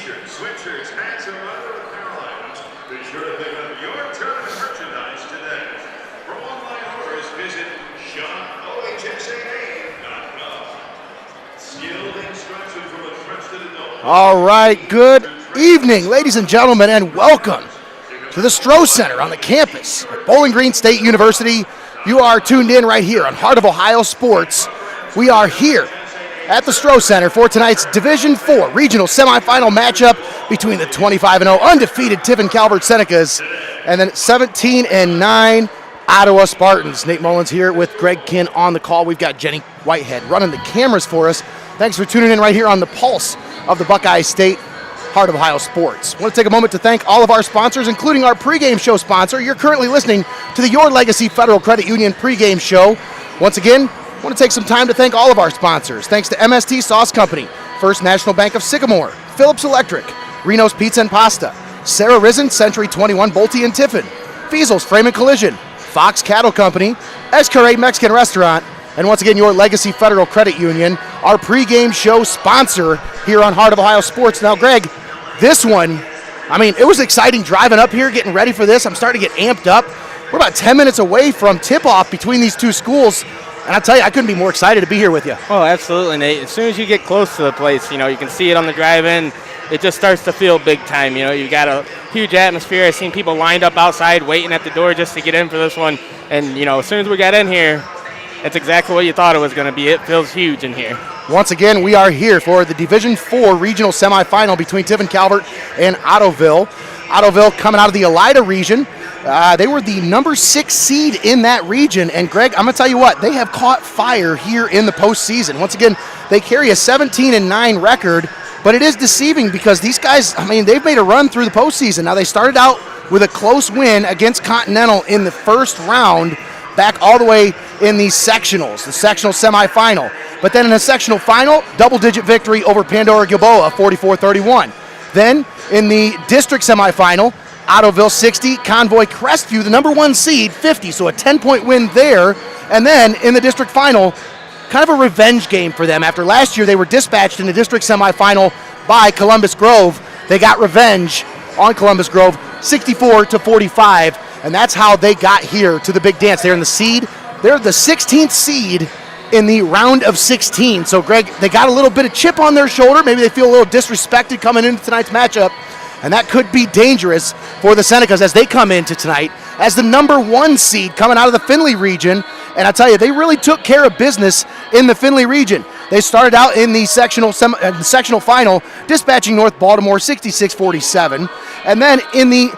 t-shirts, sweatshirts, hats, and other apparel items. Be sure to pick up your tournament merchandise today. For online orders, visit shopohsaa.com. Skilled instruction from a trusted adult. All right, good evening, ladies and gentlemen, and welcome to the Stroh Center on the campus at Bowling Green State University. You are tuned in right here on Heart of Ohio Sports. We are here at the Stroh Center for tonight's Division IV regional semifinal matchup between the 25-0 undefeated Tiffin Calvert Senecas and then 17-9 Ottawa Spartans. Nate Mullins here with Greg Kinn on the call. We've got Jenny Whitehead running the cameras for us. Thanks for tuning in right here on the pulse of the Buckeye State Heart of Ohio Sports. I want to take a moment to thank all of our sponsors, including our pregame show sponsor. You're currently listening to the Your Legacy Federal Credit Union pregame show. Once again, I want to take some time to thank all of our sponsors. Thanks to MST Sauce Company, First National Bank of Sycamore, Phillips Electric, Reno's Pizza and Pasta, Sarah Risen, Century 21 Bolte and Tiffin, Fiesel's Frame and Collision, Fox Cattle Company, Escarret Mexican Restaurant, and once again, Your Legacy Federal Credit Union, our pregame show sponsor here on Heart of Ohio Sports. Now, Greg, this one, it was exciting driving up here, getting ready for this. I'm starting to get amped up. We're about 10 minutes away from tip-off between these two schools, and I'll tell you, I couldn't be more excited to be here with you. Oh, absolutely, Nate. As soon as you get close to the place, you can see it on the drive-in. It just starts to feel big time. You got a huge atmosphere. I've seen people lined up outside waiting at the door just to get in for this one, and, as soon as we got in here, it's exactly what you thought it was going to be. It feels huge in here. Once again, we are here for the Division IV regional semifinal between Tiffin Calvert and Ottoville. Ottoville coming out of the Elida region. They were the number 6 seed in that region. And Greg, I'm going to tell you what, they have caught fire here in the postseason. Once again, they carry a 17-9 record, but it is deceiving because these guys, they've made a run through the postseason. Now, they started out with a close win against Continental in the first round, back all the way in the sectional semifinal. But then in the sectional final, double-digit victory over Pandora Gilboa, 44-31. Then in the district semifinal, Ottoville 60, Convoy Crestview, the number 1 seed, 50, so a 10-point win there. And then in the district final, kind of a revenge game for them. After last year, they were dispatched in the district semifinal by Columbus Grove. They got revenge on Columbus Grove, 64-45. And that's how they got here to the big dance. They're the 16th seed in the round of 16. So, Greg, they got a little bit of chip on their shoulder. Maybe they feel a little disrespected coming into tonight's matchup. And that could be dangerous for the Senecas as they come into tonight as the number 1 seed coming out of the Findlay region. And I tell you, they really took care of business in the Findlay region. They started out in the sectional final, dispatching North Baltimore 66-47. And then in the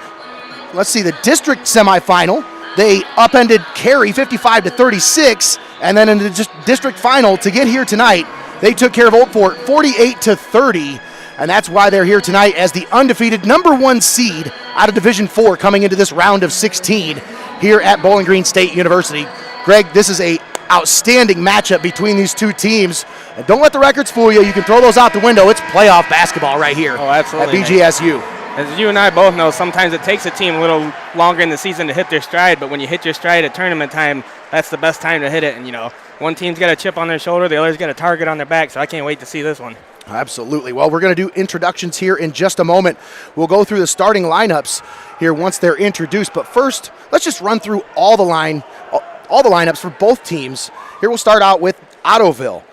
district semifinal, they upended Cary 55-36, and then in the district final to get here tonight, they took care of Old Fort 48-30, and that's why they're here tonight as the undefeated number 1 seed out of Division IV coming into this round of 16 here at Bowling Green State University. Greg, this is a outstanding matchup between these two teams. And don't let the records fool you. You can throw those out the window. It's playoff basketball right here at BGSU. As you and I both know, sometimes it takes a team a little longer in the season to hit their stride, but when you hit your stride at tournament time, that's the best time to hit it. And, one team's got a chip on their shoulder, the other's got a target on their back, so I can't wait to see this one. Absolutely. Well, we're going to do introductions here in just a moment. We'll go through the starting lineups here once they're introduced. But first, let's just run through all the lineups for both teams. Here we'll start out with Ottoville.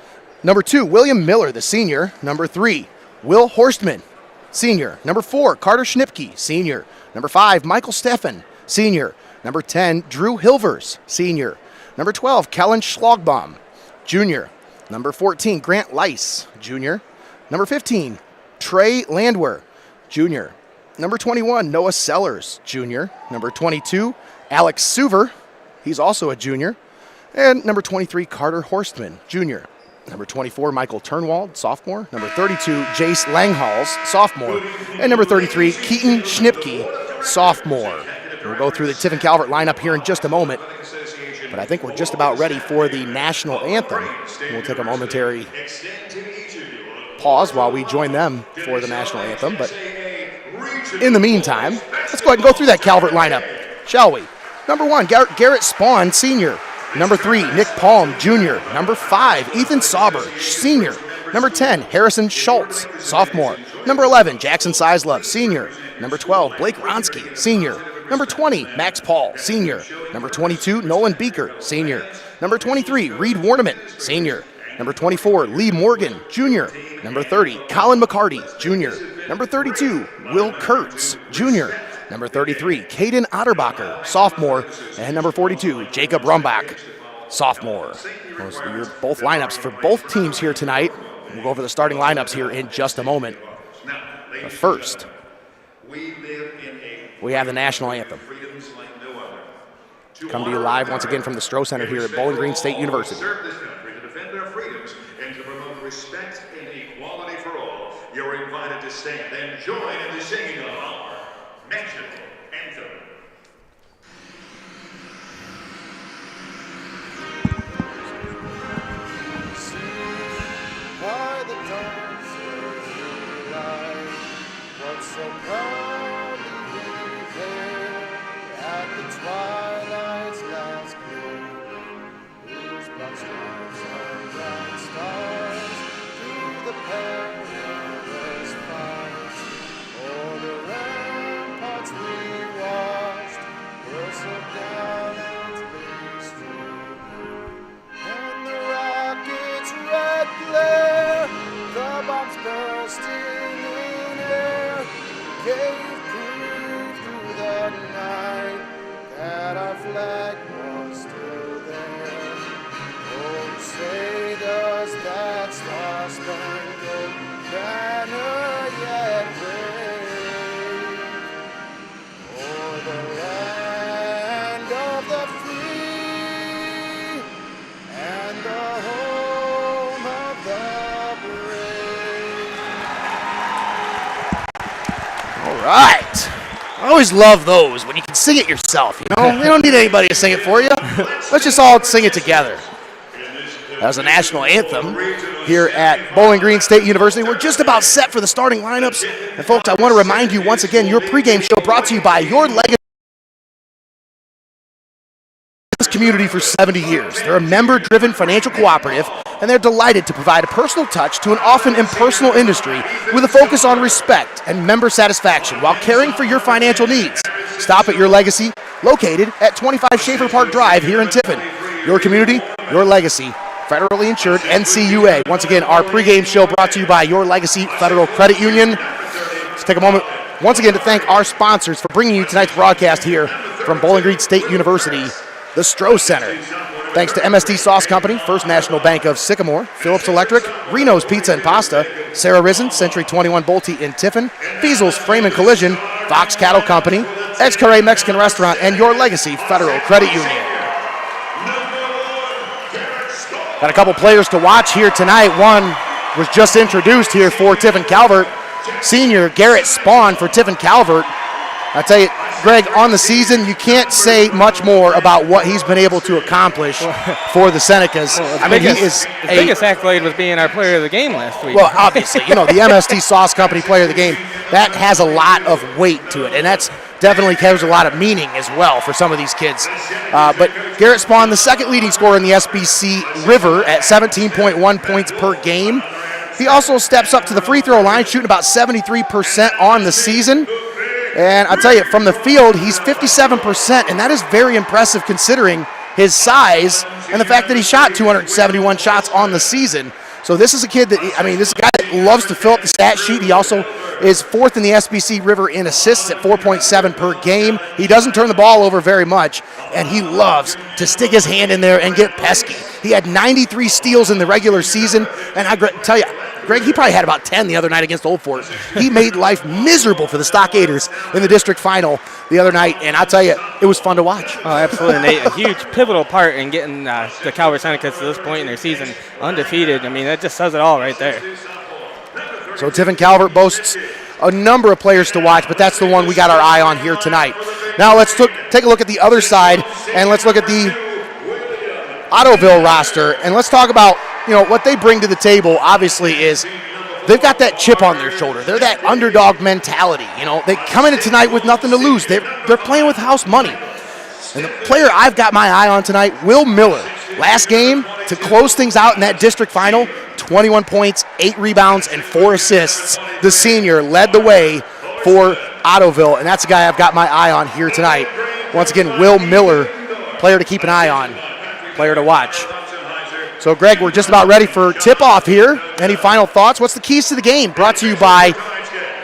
Number 2, William Miller, the senior. Number 3, Will Horstman, senior. Number 4, Carter Schnipke, senior. Number 5, Michael Steffen, senior. Number 10, Drew Hilvers, senior. Number 12, Kellen Schlagbaum, junior. Number 14, Grant Leiss, junior. Number 15, Trey Landwehr, junior. Number 21, Noah Sellers, junior. Number 22, Alex Suver, he's also a junior. And number 23, Carter Horstman, junior. Number 24, Michael Turnwald, sophomore. Number 32, Jace Langhals, sophomore. And number 33, Keaton Schnipke, sophomore. We'll go through the Tiffin Calvert lineup here in just a moment. But I think we're just about ready for the national anthem. We'll take a momentary pause while we join them for the national anthem. But in the meantime, let's go ahead and go through that Calvert lineup, shall we? Number 1, Garrett Spawn, senior. Number 3, Nick Palm, junior. Number 5, Ethan Sauber, senior. Number 10, Harrison Schultz, sophomore. Number 11, Jackson Sizlove, senior. Number 12, Blake Ronsky, senior. Number 20, Max Paul, senior. Number 22, Nolan Beaker, senior. Number 23, Reed Warneman, senior. Number 24, Lee Morgan, junior. Number 30, Colin McCarty, junior. Number 32, Will Kurtz, junior. Number 33, Caden Otterbacher, sophomore. And number 42, Jacob Rumbach, sophomore. Those are your both lineups for both teams here tonight. We'll go over the starting lineups here in just a moment. But first, we have the national anthem. Come to you live once again from the Stroh Center here at Bowling Green State University. Serve this country to defend our freedoms and to promote respect and equality for all. You're invited to stand and join in the singing of our national anthem. By the dawn's early light, what so proudly we hailed at the twilight's last gleam, whose broad stripes and bright stars through the perilous fight, o'er the ramparts we watched, were so gallantly strewn, and the rocket's red glare, the bombs bursting in air, gave proof through the night that our flag was still there. Oh, say does that star-spangled banner yet wave o'er the land of the free and the home of the brave. All right. I always love those when you can sing it yourself, you know? You don't need anybody to sing it for you. Let's just all sing it together. That was the national anthem here at Bowling Green State University. We're just about set for the starting lineups. And folks, I want to remind you once again, your pregame show brought to you by Your Legacy community for 70 years. They're a member-driven financial cooperative, and they're delighted to provide a personal touch to an often impersonal industry with a focus on respect and member satisfaction while caring for your financial needs. Stop at Your Legacy, located at 25 Schaefer Park Drive here in Tiffin. Your community, your legacy. Federally insured NCUA. Once again, our pregame show brought to you by Your Legacy Federal Credit Union. Let's take a moment once again to thank our sponsors for bringing you tonight's broadcast here from Bowling Green State University, the Stroh Center. Thanks to MSD Sauce Company, First National Bank of Sycamore, Phillips Electric, Reno's Pizza and Pasta, Sarah Risen, Century 21 Bolte in Tiffin, Fiesel's Frame and Collision, Fox Cattle Company, Ex-Carre Mexican Restaurant, and Your Legacy Federal Credit Union. Got a couple players to watch here tonight. One was just introduced here for Tiffin Calvert. Senior Garrett Spawn for Tiffin Calvert. I tell you, Greg, on the season, you can't say much more about what he's been able to accomplish for the Senecas. I mean, His biggest accolade was being our player of the game last week. Well, obviously, the MSD Sauce Company player of the game, that has a lot of weight to it, and that's definitely carries a lot of meaning as well for some of these kids. But Garrett Spawn, the second leading scorer in the SBC River at 17.1 points per game. He also steps up to the free throw line, shooting about 73% on the season. And I'll tell you, from the field, he's 57%, and that is very impressive considering his size and the fact that he shot 271 shots on the season. So this is a kid that, this is a guy that loves to fill up the stat sheet. He also is fourth in the SBC River in assists at 4.7 per game. He doesn't turn the ball over very much, and he loves to stick his hand in there and get pesky. He had 93 steals in the regular season, and I tell you, Greg, he probably had about 10 the other night against Old Fort. He made life miserable for the Stockaders in the district final the other night, and I'll tell you, it was fun to watch. Oh, absolutely, Nate. A huge pivotal part in getting the Calvert Senecas to this point in their season undefeated. That just says it all right there. So Tiffin Calvert boasts a number of players to watch, but that's the one we got our eye on here tonight. Now let's take a look at the other side, and let's look at the Ottoville roster, and let's talk about what they bring to the table. Obviously, is they've got that chip on their shoulder. They're that underdog mentality. They come in tonight with nothing to lose. They're playing with house money. And the player I've got my eye on tonight, Will Miller. Last game, to close things out in that district final, 21 points, 8 rebounds, and 4 assists. The senior led the way for Ottoville, and that's a guy I've got my eye on here tonight. Once again, Will Miller, player to keep an eye on, player to watch. So, Greg, we're just about ready for tip-off here. Any final thoughts? What's the keys to the game? Brought to you by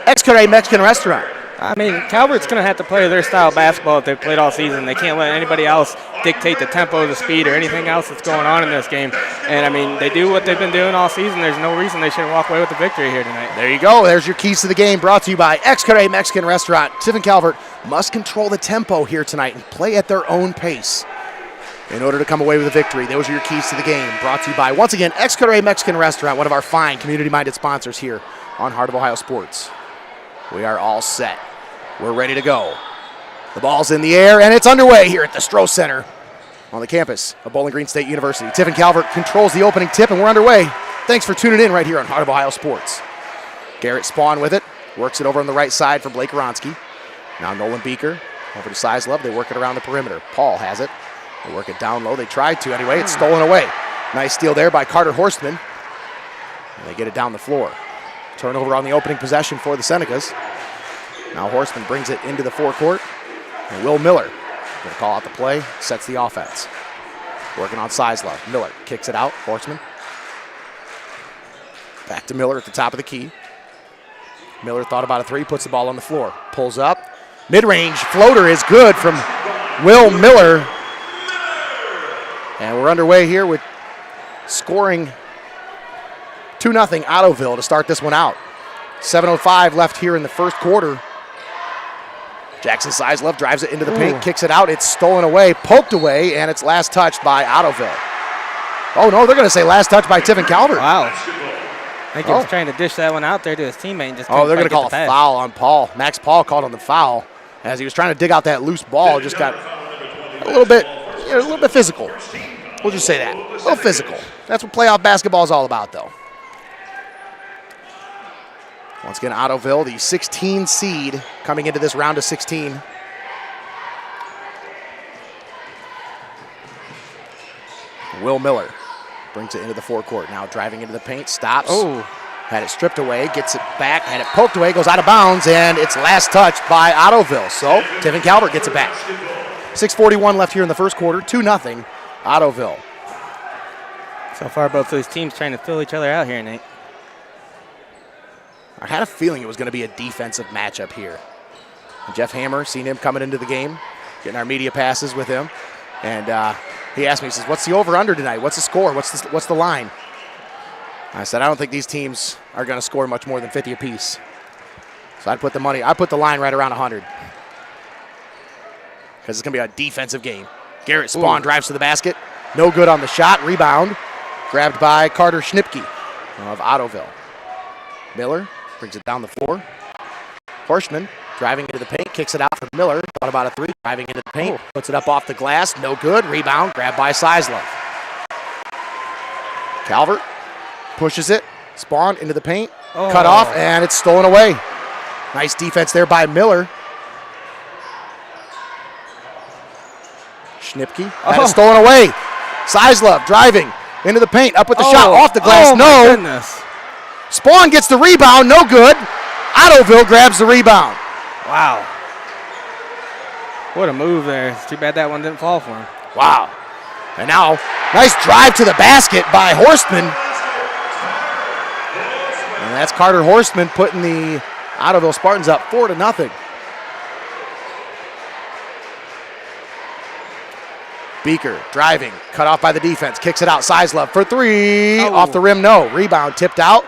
Xcaret Mexican Restaurant. I mean, Calvert's going to have to play their style of basketball that they've played all season. They can't let anybody else dictate the tempo, the speed, or anything else that's going on in this game. And, I mean, they do what they've been doing all season. There's no reason they shouldn't walk away with the victory here tonight. There you go. There's your keys to the game, brought to you by Xcaret Mexican Restaurant. Tiffin Calvert must control the tempo here tonight and play at their own pace in order to come away with a victory. Those are your keys to the game, brought to you by, once again, Xcaret Mexican Restaurant, one of our fine community-minded sponsors here on Heart of Ohio Sports. We are all set. We're ready to go. The ball's in the air, and it's underway here at the Stroh Center on the campus of Bowling Green State University. Tiffin Calvert controls the opening tip, and we're underway. Thanks for tuning in right here on Heart of Ohio Sports. Garrett Spawn with it. Works it over on the right side for Blake Wronski. Now Nolan Beaker over to Sizlove. They work it around the perimeter. Paul has it. They work it down low. They tried to anyway. It's stolen away. Nice steal there by Carter Horstman. And they get it down the floor. Turnover on the opening possession for the Senecas. Now Horstman brings it into the forecourt. And Will Miller going to call out the play, sets the offense. Working on Sizlove. Miller kicks it out. Horstman. Back to Miller at the top of the key. Miller thought about a three, puts the ball on the floor. Pulls up. Mid-range floater is good from Will Miller. And we're underway here with scoring 2-0 Ottoville to start this one out. 7:05 left here in the first quarter. Jackson Sizlove drives it into the paint, kicks it out. It's stolen away, poked away, and it's last touched by Ottoville. Oh, no, they're going to say last touch by Tiffin Calvert. Wow. I think he was trying to dish that one out there to his teammate. And just they're going to call a foul on Paul. Max Paul called on the foul as he was trying to dig out that loose ball. Just got a little bit physical. We'll just say that. A little physical. That's what playoff basketball is all about, though. Once again, Ottoville, the 16 seed, coming into this round of 16. Will Miller brings it into the forecourt. Now driving into the paint, stops. Oh. Had it stripped away, gets it back, had it poked away, goes out of bounds, and it's last touched by Ottoville. So Tiffin Calvert gets it back. 6:41 left here in the first quarter, 2-0 Ottoville. So far, both those teams trying to fill each other out here, Nate. I had a feeling it was going to be a defensive matchup here. Jeff Hammer, seen him coming into the game, getting our media passes with him. And he asked me, he says, what's the over-under tonight? What's the score? What's the line? I said, I don't think these teams are going to score much more than 50 apiece. So I put the line right around 100. Because it's going to be a defensive game. Garrett Spawn drives to the basket. No good on the shot. Rebound. Grabbed by Carter Schnipke of Ottoville. Miller brings it down the floor. Horstman driving into the paint, kicks it out for Miller. Thought about a three, driving into the paint, puts it up off the glass. No good. Rebound, grabbed by Sizlove. Calvert pushes it. Spawn into the paint. Cut off, and it's stolen away. Nice defense there by Miller. Schnipke had it stolen away. Sizlove driving into the paint, up with the shot, off the glass. No. My goodness. Spawn gets the rebound, no good. Ottoville grabs the rebound. Wow. What a move there. It's too bad that one didn't fall for him. Wow. And now, nice drive to the basket by Horstman. And that's Carter Horstman putting the Ottoville Spartans up 4-0. Beaker driving, cut off by the defense, kicks it out. Sizlove for three. Off the rim, no. Rebound tipped out.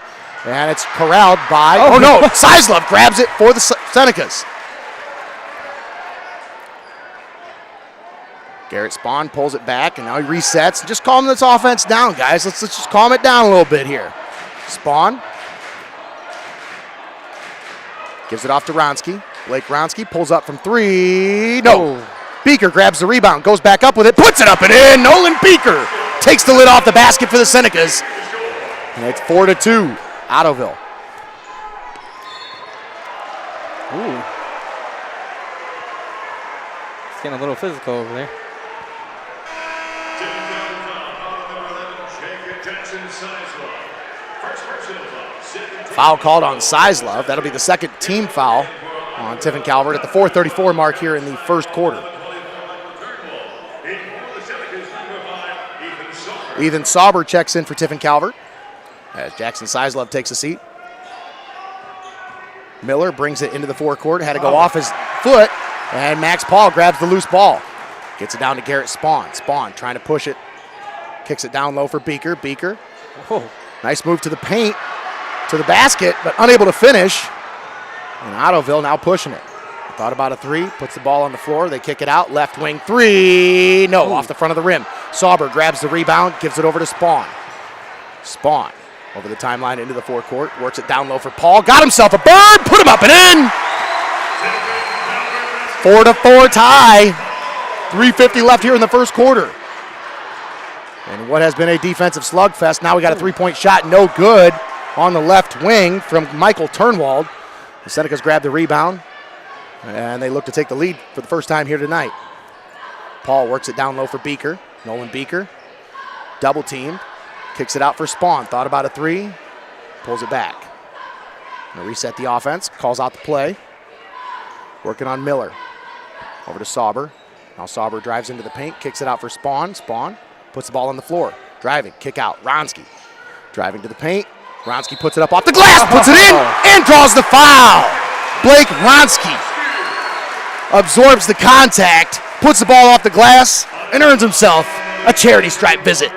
And it's corralled by, no, Sizlove grabs it for the Senecas. Garrett Spawn pulls it back, and now he resets. Just calm this offense down, guys. Let's just calm it down a little bit here. Spawn gives it off to Wronski. Blake Wronski pulls up from three. No. Beaker grabs the rebound, goes back up with it, puts it up and in. Nolan Beaker takes the lid off the basket for the Senecas. And it's 4-2. Ottoville. Ooh. It's getting a little physical over there. Foul called on Sizlove. That'll be the second team foul on Tiffin Calvert at the 4:34 mark here in the first quarter. Ethan Sauber checks in for Tiffin Calvert as Jackson Sizlove takes a seat. Miller brings it into the forecourt. Had to go off his foot, and Max Paul grabs the loose ball. Gets it down to Garrett Spawn. Spawn trying to push it. Kicks it down low for Beaker. Beaker. Oh. Nice move to the paint, to the basket, but unable to finish. And Ottoville now pushing it. Thought about a three, puts the ball on the floor. They kick it out. Left wing three. No, off the front of the rim. Sauber grabs the rebound, gives it over to Spawn. Spawn over the timeline into the forecourt. Works it down low for Paul. Got himself a bird. Put him up and in. 4-4 tie. 3:50 left here in the first quarter. And what has been a defensive slugfest. Now we got a three-point shot. No good on the left wing from Michael Turnwald. The Senecas grab the rebound. And they look to take the lead for the first time here tonight. Paul works it down low for Beaker. Nolan Beaker, double teamed. Kicks it out for Spawn. Thought about a three. Pulls it back. Gonna reset the offense. Calls out the play. Working on Miller. Over to Sauber. Now Sauber drives into the paint. Kicks it out for Spawn. Spawn puts the ball on the floor. Driving. Kick out. Ronski. Driving to the paint. Ronski puts it up off the glass. Puts it in. And draws the foul. Blake Ronski absorbs the contact, puts the ball off the glass, and earns himself a charity stripe visit.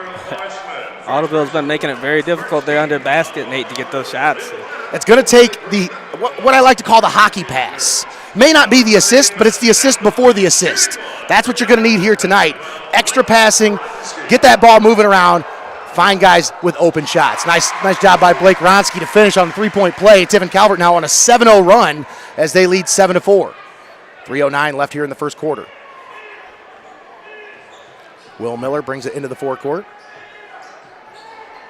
Ottoville's been making it very difficult there under basket, Nate, to get those shots. It's going to take what I like to call the hockey pass. May not be the assist, but it's the assist before the assist. That's what you're going to need here tonight. Extra passing, get that ball moving around, find guys with open shots. Nice job by Blake Ronski to finish on the three-point play. Tiffin Calvert now on a 7-0 run as they lead 7-4. 3:09 left here in the first quarter. Will Miller brings it into the forecourt.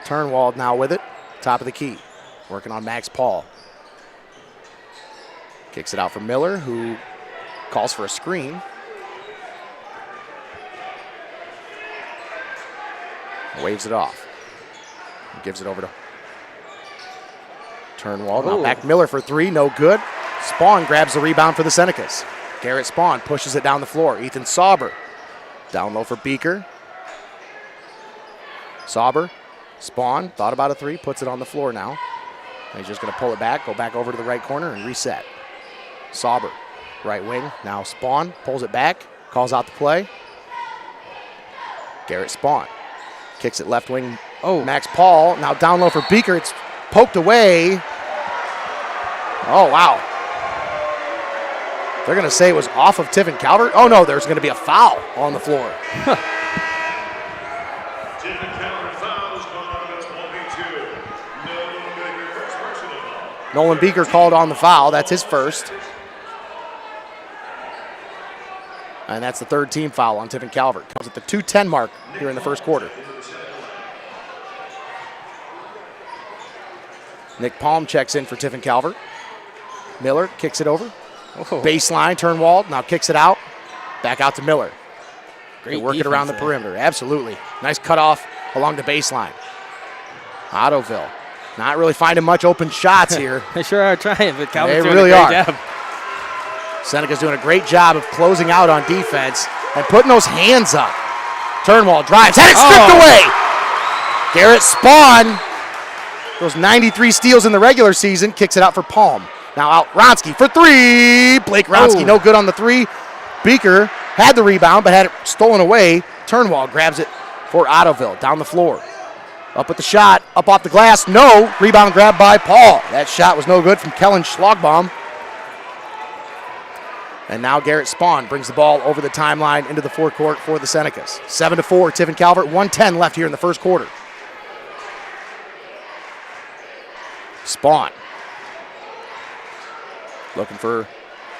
Turnwald now with it. Top of the key. Working on Max Paul. Kicks it out for Miller, who calls for a screen. Waves it off. Gives it over to Turnwald. Now back Miller for three. No good. Spawn grabs the rebound for the Senecas. Garrett Spawn pushes it down the floor. Ethan Sauber down low for Beaker. Sauber, Spawn, thought about a three, puts it on the floor now. And he's just going to pull it back, go back over to the right corner and reset. Sauber, right wing. Now Spawn pulls it back, calls out the play. Garrett Spawn kicks it left wing. Max Paul now down low for Beaker. It's poked away. Oh, wow. They're going to say it was off of Tiffin Calvert. Oh, no, there's going to be a foul on the floor. Tiffin Calvert fouls on 22. Nolan Beaker, first personal foul. Nolan Beaker called on the foul. That's his first. And that's the third team foul on Tiffin Calvert. Comes at the 2:10 mark here in the first quarter. Nick Palm checks in for Tiffin Calvert. Miller kicks it over. Baseline, Turnwald, now kicks it out. Back out to Miller. Great work it around the perimeter. Absolutely. Nice cutoff along the baseline. Ottoville not really finding much open shots here. They sure are trying, but Calvert's They doing really a great are. job. Seneca's doing a great job of closing out on defense and putting those hands up. Turnwald drives, had it stripped away. Garrett Spawn, those 93 steals in the regular season, kicks it out for Palm. Now out Ronski for three. Blake Ronski, no good on the three. Beaker had the rebound, but had it stolen away. Turnwald grabs it for Ottoville, down the floor. Up with the shot, up off the glass, no. Rebound grabbed by Paul. That shot was no good from Kellen Schlagbaum. And now Garrett Spawn brings the ball over the timeline into the forecourt for the Senecas. 7-4, Tiffin Calvert, 1:10 left here in the first quarter. Spawn. Looking for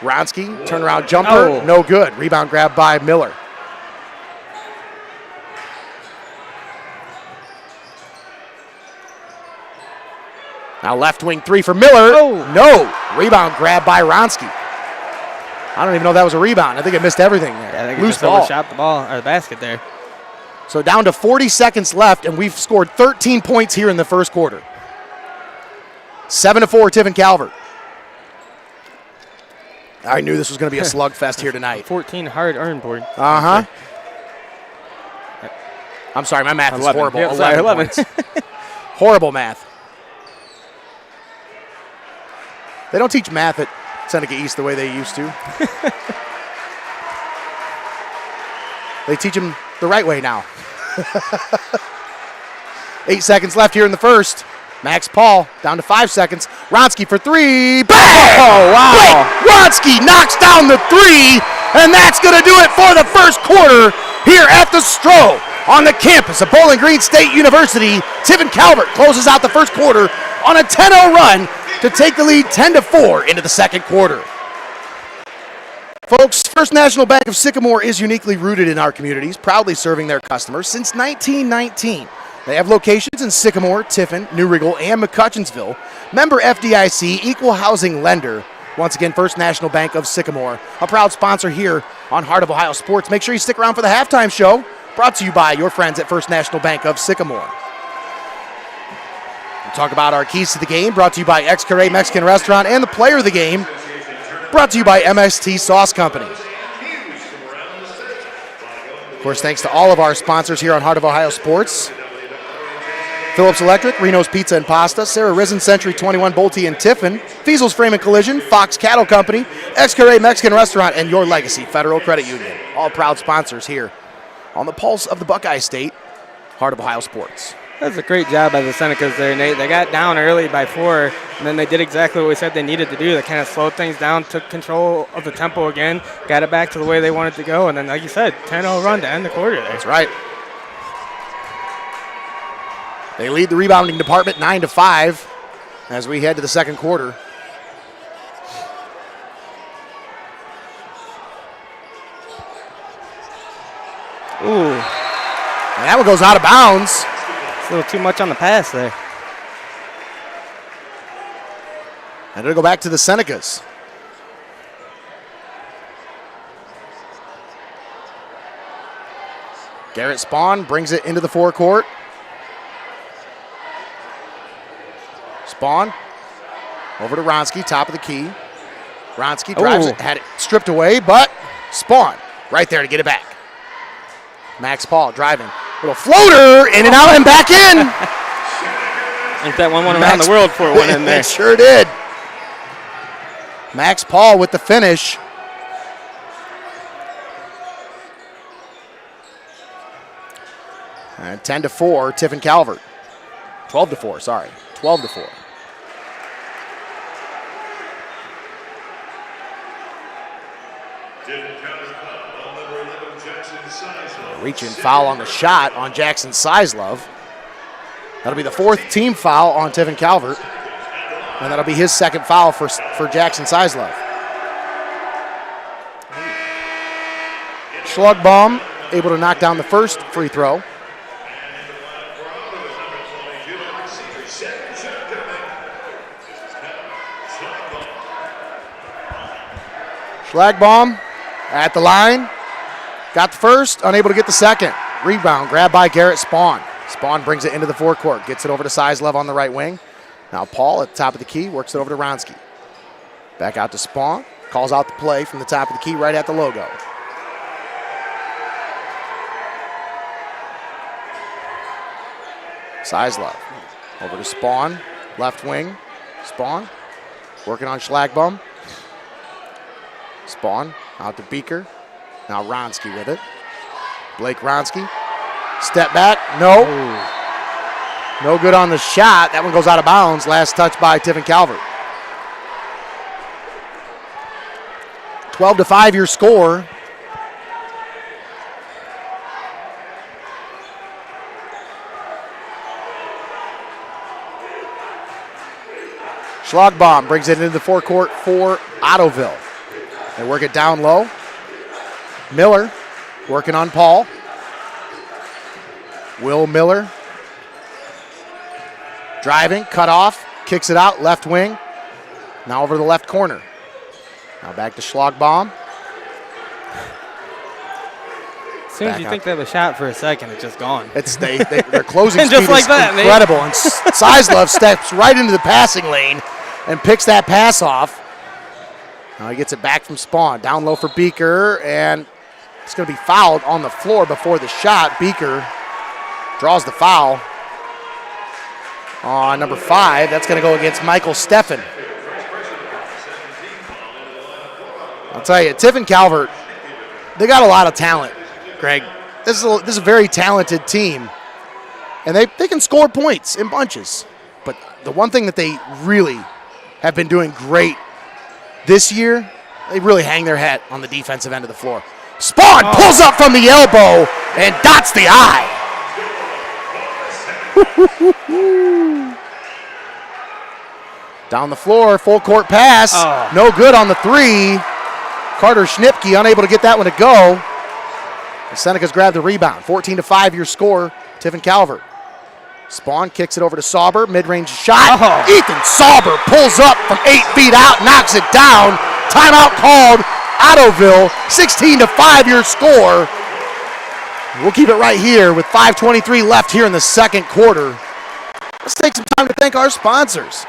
Ronski, turnaround jumper, no good. Rebound grab by Miller. Now left wing three for Miller, no. Rebound grab by Ronski. I don't even know if that was a rebound. I think it missed everything there. Yeah, I think Loose it ball. shot the ball or the basket there. So down to 40 seconds left, and we've scored 13 points here in the first quarter. 7-4, Tiffin Calvert. I knew this was going to be a slugfest here tonight. 14 hard-earned board. Uh-huh. I'm sorry, my math is 11. horrible. Yeah, sorry, 11. Points. Horrible math. They don't teach math at Seneca East the way they used to. They teach them the right way now. 8 seconds left here in the first. Max Paul down to 5 seconds. Ronsky for 3. Bang! Oh, wow. Blake Ronsky knocks down the 3, and that's going to do it for the first quarter here at the Stroh on the campus of Bowling Green State University. Tiffin Calvert closes out the first quarter on a 10-0 run to take the lead 10-4 into the second quarter. Folks, First National Bank of Sycamore is uniquely rooted in our communities, proudly serving their customers since 1919. They have locations in Sycamore, Tiffin, New Riggle, and McCutcheonsville. Member FDIC, equal housing lender. Once again, First National Bank of Sycamore, a proud sponsor here on Heart of Ohio Sports. Make sure you stick around for the halftime show, brought to you by your friends at First National Bank of Sycamore. We'll talk about our keys to the game, brought to you by Ex-Carre Mexican Restaurant, and the player of the game, brought to you by MST Sauce Company. Of course, thanks to all of our sponsors here on Heart of Ohio Sports. Phillips Electric, Reno's Pizza and Pasta, Sarah Risen, Century 21, Bolte and Tiffin, Fiesel's Frame and Collision, Fox Cattle Company, Ex-Carre Mexican Restaurant, and Your Legacy Federal Credit Union. All proud sponsors here on the pulse of the Buckeye State, Heart of Ohio Sports. That's a great job by the Senecas there, Nate. They got down early by 4, and then they did exactly what we said they needed to do. They kind of slowed things down, took control of the tempo again, got it back to the way they wanted to go, and then, like you said, 10-0 run to end the quarter there. That's right. They lead the rebounding department 9-5 as we head to the second quarter. Ooh. And that one goes out of bounds. It's a little too much on the pass there. And it'll go back to the Senecas. Garrett Spawn brings it into the forecourt. Spawn over to Ronsky, top of the key. Ronsky drives it, had it stripped away, but Spawn right there to get it back. Max Paul driving. Little floater, in and out and back in. I think that one went around the world for one in there. It sure did. Max Paul with the finish. And 10-4, Tiffin Calvert. 12-4, sorry. 12-4. Reaching foul on the shot on Jackson Sizlove. That'll be the 4th team foul on Tiffin Calvert. And that'll be his second foul for Jackson Sizlove. Schlugbaum able to knock down the first free throw. Schlagbaum at the line. Got the first, unable to get the second. Rebound, grabbed by Garrett Spawn. Spawn brings it into the forecourt, gets it over to Sizlove on the right wing. Now Paul at the top of the key, works it over to Ronsky. Back out to Spawn, calls out the play from the top of the key right at the logo. Sizlove over to Spawn, left wing. Spawn working on Schlagbaum. Spawn out to Beaker. Now Ronsky with it. Blake Ronsky. Step back. No. Ooh. No good on the shot. That one goes out of bounds. Last touch by Tiffin Calvert. 12-5 your score. Schlagbaum brings it into the forecourt for Ottoville. They work it down low. Miller working on Paul. Will Miller driving, cut off, kicks it out, left wing. Now over to the left corner. Now back to Schlagbaum. As soon as you think they have a shot for a second, it's just gone. Their closing And speed just like is that, incredible. And Sizlove steps right into the passing lane and picks that pass off. Now he gets it back from Spawn. Down low for Beaker, and it's going to be fouled on the floor before the shot. Beaker draws the foul on number 5. That's going to go against Michael Steffen. I'll tell you, Tiffin Calvert, they got a lot of talent, Greg. This is a very talented team, and they can score points in bunches. But the one thing that they really have been doing great this year, they really hang their hat on the defensive end of the floor. Spawn pulls up from the elbow and dots the I. Down the floor, full court pass. No good on the 3. Carter Schnipke unable to get that one to go. The Senecas grab the rebound. 14-5 your score. Tiffin Calvert. Spawn kicks it over to Sauber. Mid-range shot. Ethan Sauber pulls up from 8 feet out, knocks it down. Timeout called. Ottoville, 16-5 your score. We'll keep it right here with 5:23 left here in the second quarter. Let's take some time to thank our sponsors.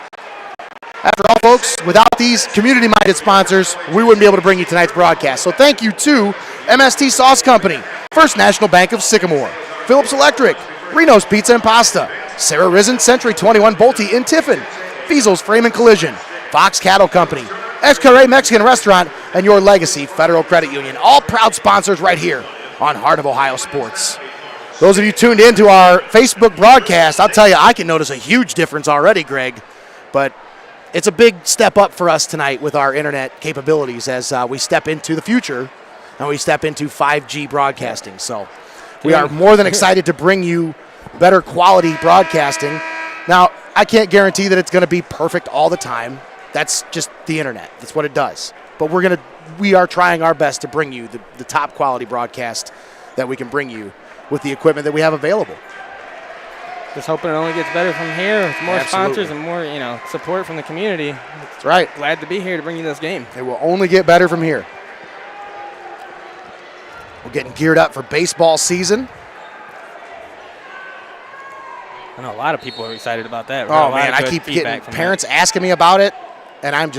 After all, folks, without these community-minded sponsors, we wouldn't be able to bring you tonight's broadcast. So thank you to MST Sauce Company, First National Bank of Sycamore, Phillips Electric, Reno's Pizza and Pasta, Sarah Risen Century 21 Bolte in Tiffin, Fiesel's Frame and Collision, Fox Cattle Company, Xcaré Mexican Restaurant, and Your Legacy Federal Credit Union, all proud sponsors right here on Heart of Ohio Sports. Those of you tuned in to our Facebook broadcast, I'll tell you, I can notice a huge difference already, Greg, but it's a big step up for us tonight with our internet capabilities as we step into the future and we step into 5G broadcasting. So we are more than excited to bring you better quality broadcasting. Now, I can't guarantee that it's going to be perfect all the time. That's just the internet. That's what it does. But we are trying our best to bring you the top quality broadcast that we can bring you with the equipment that we have available. Just hoping it only gets better from here with more sponsors and more, support from the community. That's right. Glad to be here to bring you this game. It will only get better from here. We're getting geared up for baseball season. I know a lot of people are excited about that. Oh, man, I keep getting parents asking me about it, and I'm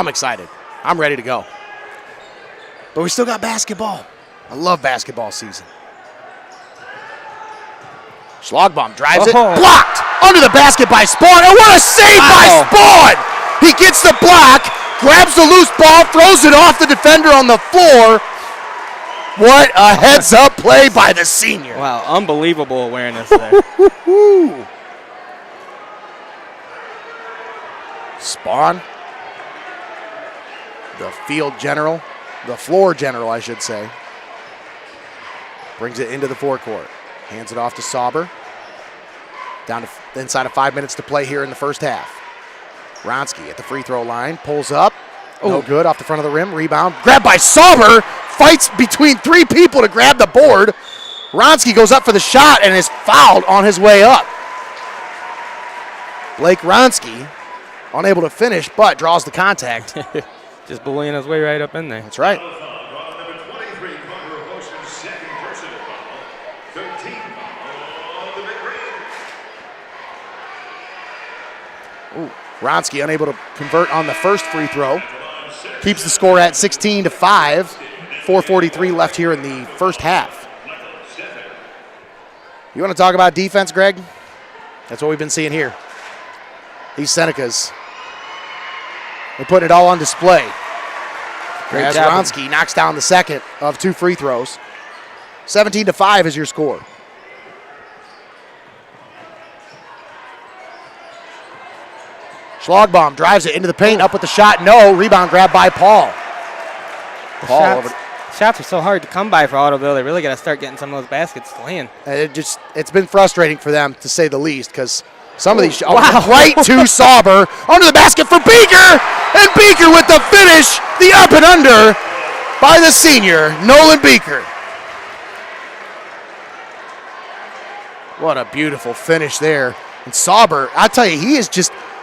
excited. I'm ready to go. But we still got basketball. I love basketball season. Schlagbaum drives it, blocked under the basket by Spawn, and what a save by Spawn! He gets the block, grabs the loose ball, throws it off the defender on the floor. What a heads-up play by the senior. Wow, unbelievable awareness there. Spawn, the field general, the floor general, I should say, brings it into the forecourt. Hands it off to Sauber. Down to inside of 5 minutes to play here in the first half. Wronski at the free throw line, pulls up. No good, off the front of the rim. Rebound, grabbed by Sauber. Fights between 3 people to grab the board. Wronski goes up for the shot and is fouled on his way up. Blake Wronski, unable to finish, but draws the contact. Just bullying his way right up in there. That's right. Wronski unable to convert on the first free throw. Keeps the score at 16-5. 4:43 left here in the first half. You want to talk about defense, Greg? That's what we've been seeing here. These Senecas, they're putting it all on display. As Wronski knocks down the second of 2 free throws. 17-5 is your score. Schlagbaum drives it into the paint, up with the shot, no. Rebound grab by Paul. Shots are so hard to come by for Ottoville. They really got to start getting some of those baskets laying. It's been frustrating for them, to say the least, because some of these right to Sauber, under the basket for Beaker, and Beaker with the finish, the up and under by the senior, Nolan Beaker. What a beautiful finish there. And Sauber, I tell you,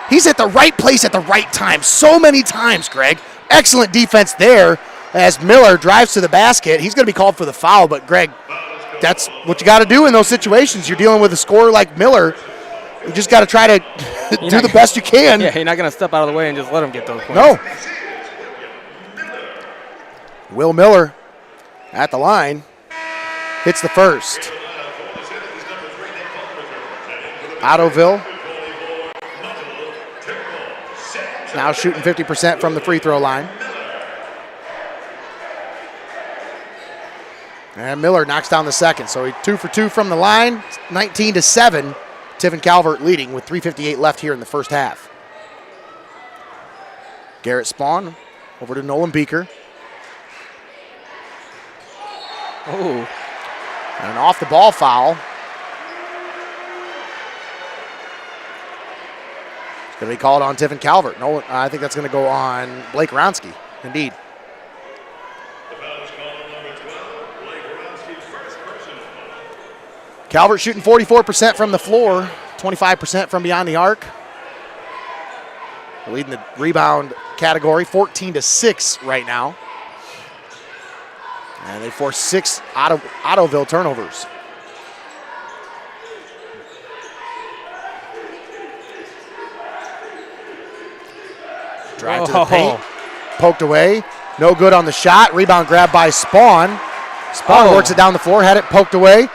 he's at the right place at the right time so many times, Greg. Excellent defense there as Miller drives to the basket. He's going to be called for the foul, but Greg, that's what you got to do in those situations. You're dealing with a scorer like Miller. You just got to try to do the best you can. Yeah, you're not going to step out of the way and just let him get those points. No. Will Miller at the line hits the first. Ottoville now shooting 50% from the free throw line. And Miller knocks down the second. So he's 2 for 2 from the line, 19-7. Tiffin Calvert leading with 3:58 left here in the first half. Garrett Spawn over to Nolan Beaker. Oh. And an off the ball foul. It's going to be called on Tiffin Calvert. No, I think that's going to go on Blake Ronsky. Indeed. Calvert shooting 44% from the floor, 25% from beyond the arc. They're leading the rebound category, 14-6 right now. And they forced 6 Ottoville turnovers. Drive to the paint, poked away. No good on the shot. Rebound grab by Spawn. Spawn works it down the floor, had it poked away.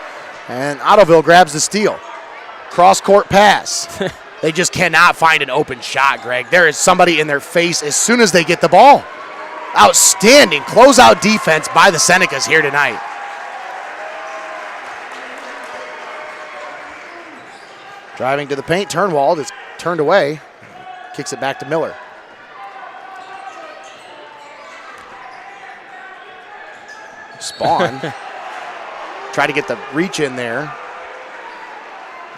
And Ottoville grabs the steal. Cross-court pass. They just cannot find an open shot, Greg. There is somebody in their face as soon as they get the ball. Outstanding closeout defense by the Senecas here tonight. Driving to the paint, Turnwald is turned away. Kicks it back to Miller. Spawn. Try to get the reach in there.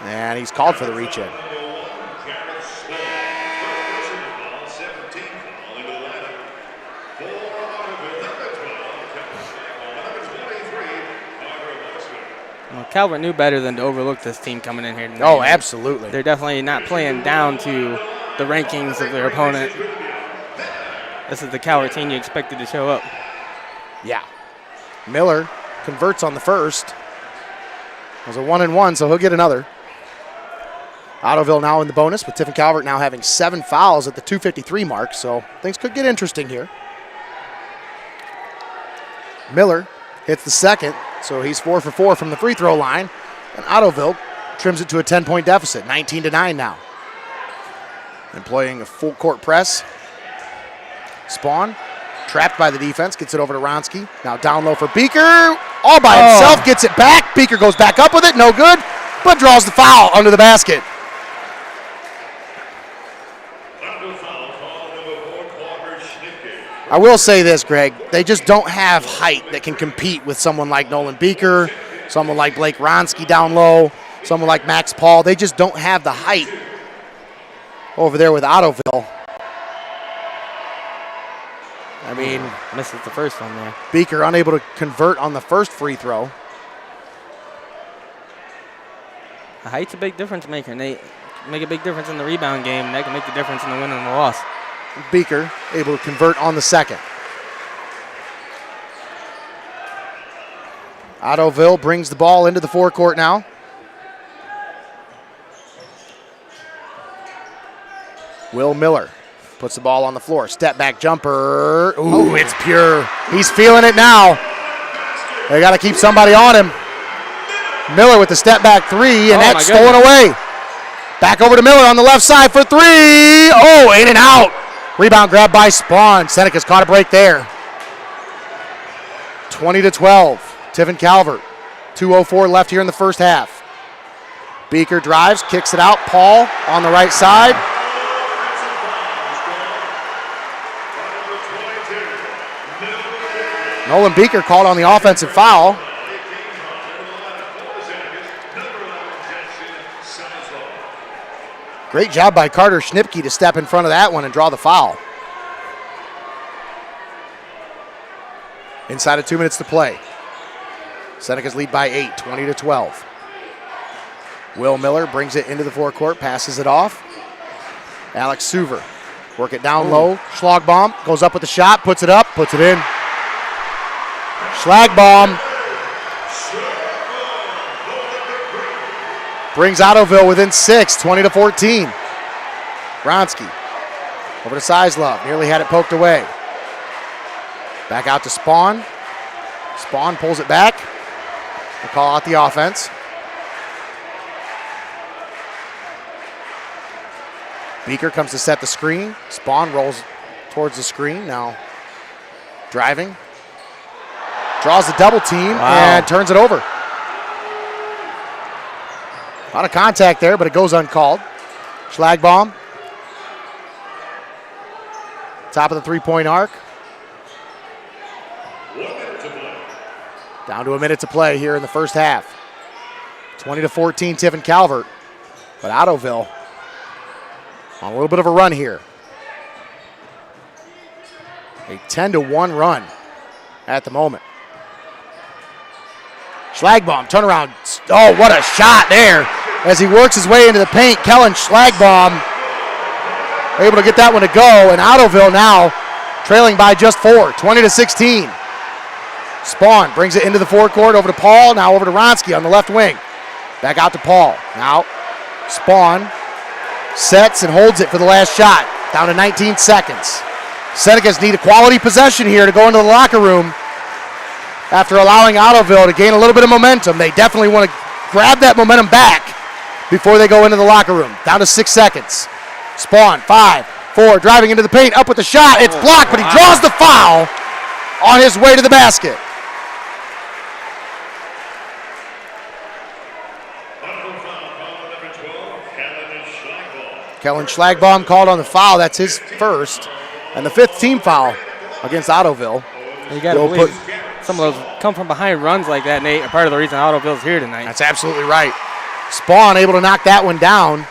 And he's called for the reach in. Well, Calvert knew better than to overlook this team coming in here tonight. Oh, absolutely. They're definitely not playing down to the rankings of their opponent. This is the Calvert team you expected to show up. Yeah. Miller converts on the first. It was a 1-and-1, so he'll get another. Ottoville now in the bonus, with Tiffin Calvert now having 7 fouls at the 2:53 mark, so things could get interesting here. Miller hits the second, so he's 4 for 4 from the free throw line, and Ottoville trims it to a 10-point deficit, 19-9 now. Employing a full court press. Spawn, trapped by the defense, gets it over to Ronsky. Now down low for Beaker, all by himself, gets it back. Beaker goes back up with it, no good, but draws the foul under the basket. I will say this, Greg, they just don't have height that can compete with someone like Nolan Beaker, someone like Blake Ronsky down low, someone like Max Paul. They just don't have the height over there with Ottoville. I mean, misses the first one there. Beaker unable to convert on the first free throw. The height's a big difference maker, and they make a big difference in the rebound game, and that can make the difference in the win and the loss. Beaker able to convert on the second. Ottoville brings the ball into the forecourt now. Will Miller puts the ball on the floor. Step back jumper. Ooh, it's pure. He's feeling it now. They got to keep somebody on him. Miller with the step back three, and that's stolen away. Back over to Miller on the left side for three. Oh, in and out. Rebound grab by Spawn. Senecas caught a break there. 20-12. Tiffin Calvert. 2:04 left here in the first half. Beaker drives, kicks it out. Paul on the right side. Nolan Beaker called on the offensive foul. Great job by Carter Schnipke to step in front of that one and draw the foul. Inside of 2 minutes to play. Senecas lead by 8, 20-12. Will Miller brings it into the forecourt, passes it off. Alex Suver, work it down low. Schlagbomb goes up with the shot, puts it up, puts it in. Schlagbaum brings Ottoville within 6, 20-14. Bronski over to Sizlove, nearly had it poked away. Back out to Spawn. Spawn pulls it back. We'll call out the offense. Beaker comes to set the screen. Spawn rolls towards the screen, now driving. Draws the double team and turns it over. A lot of contact there, but it goes uncalled. Schlagbaum. Top of the three-point arc. Down to a minute to play here in the first half. 20-14 Tiffin Calvert. But Ottoville on a little bit of a run here. A 10-1 run at the moment. Schlagbaum, turnaround. Oh, what a shot there as he works his way into the paint. Kellen Schlagbaum able to get that one to go, and Ottoville now trailing by just 4, 20-16. Spawn brings it into the forecourt over to Paul, now over to Ronsky on the left wing. Back out to Paul. Now Spawn sets and holds it for the last shot. Down to 19 seconds. Senecas need a quality possession here to go into the locker room after allowing Ottoville to gain a little bit of momentum. They definitely want to grab that momentum back before they go into the locker room. Down to 6 seconds. Spawn, 5, 4, driving into the paint, up with the shot. It's blocked, but he draws the foul on his way to the basket. Kellen Schlagbaum called on the foul. That's his first. And the 5th team foul against Ottoville. You got to believe some of those come from behind runs like that, Nate, are part of the reason Ottoville's here tonight. That's absolutely right. Spawn able to knock that one down.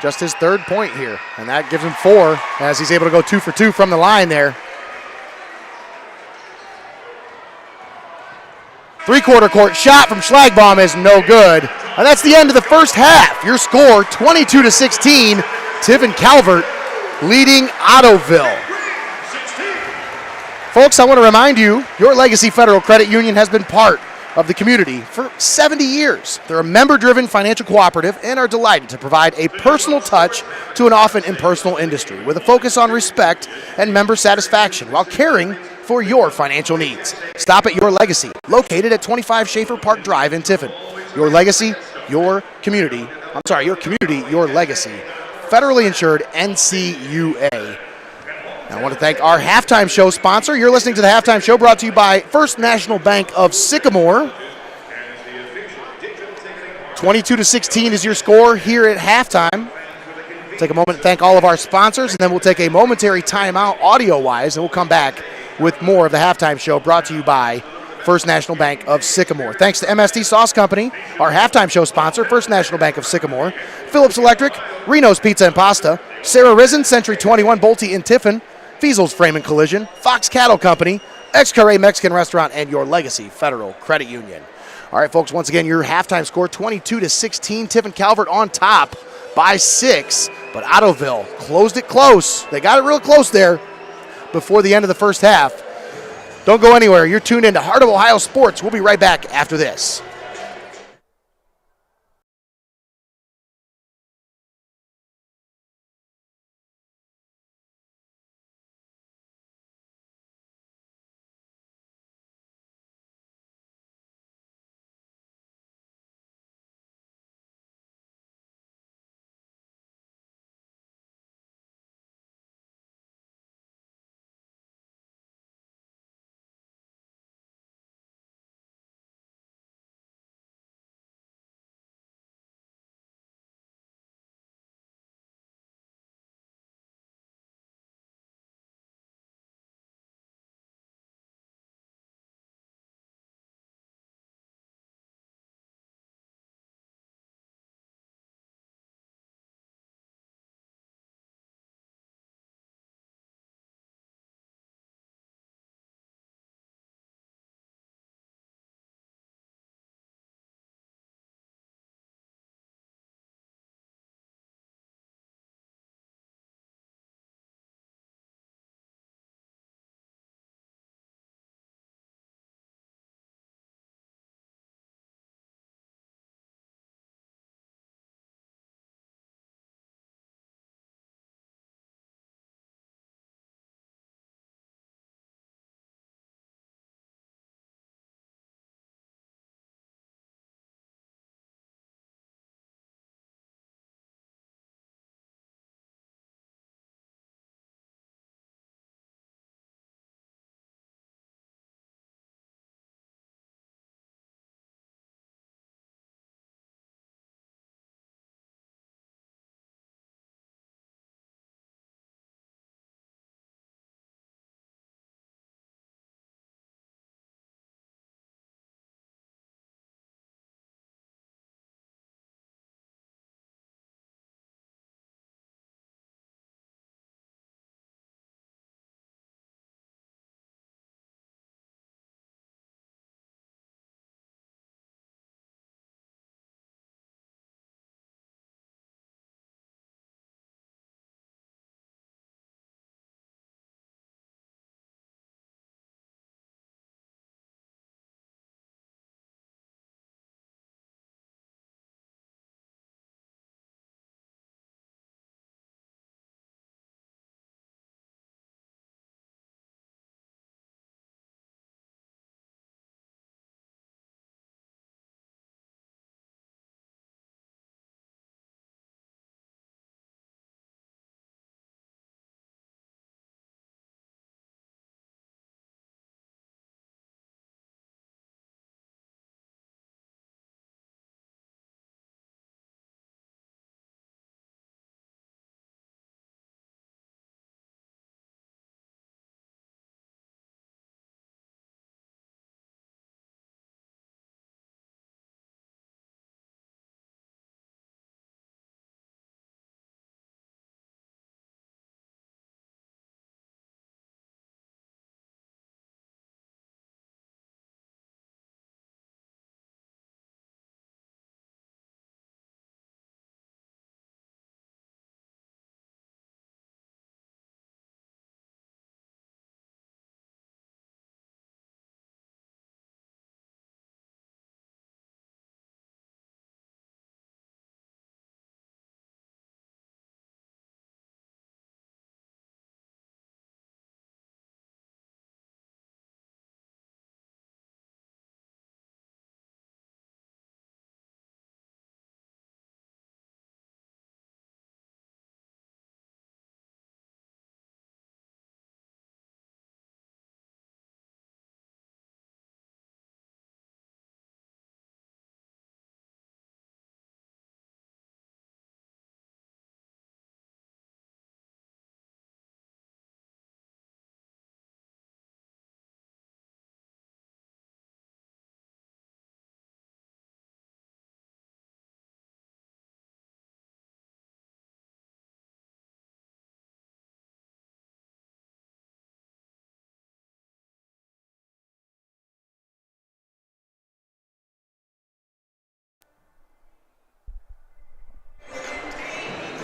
Just his 3rd point here, and that gives him 4 as he's able to go 2 for 2 from the line there. Three-quarter court shot from Schlagbaum is no good. And that's the end of the first half. Your score, 22-16. Tiffin Calvert leading Ottoville. Folks, I want to remind you, Your Legacy Federal Credit Union has been part of the community for 70 years. They're a member-driven financial cooperative and are delighted to provide a personal touch to an often impersonal industry with a focus on respect and member satisfaction while caring for your financial needs. Stop at Your Legacy, located at 25 Schaefer Park Drive in Tiffin. Your Legacy, your community, your legacy. Federally insured NCUA. Now, I want to thank our halftime show sponsor. You're listening to the halftime show brought to you by First National Bank of Sycamore. 22-16 is your score here at halftime. Take a moment to thank all of our sponsors, and then we'll take a momentary timeout audio-wise, and we'll come back with more of the halftime show brought to you by First National Bank of Sycamore. Thanks to MSD Sauce Company, our halftime show sponsor, First National Bank of Sycamore, Phillips Electric, Reno's Pizza and Pasta, Sarah Risen, Century 21 Bolte in Tiffin, Fiesel's Frame and Collision, Fox Cattle Company, Ex-Carre Mexican Restaurant, and Your Legacy Federal Credit Union. All right, folks, once again, your halftime score, 22-16. Tiffin Calvert on top by 6, but Ottoville closed it close. They got it real close there before the end of the first half. Don't go anywhere. You're tuned into Heart of Ohio Sports. We'll be right back after this.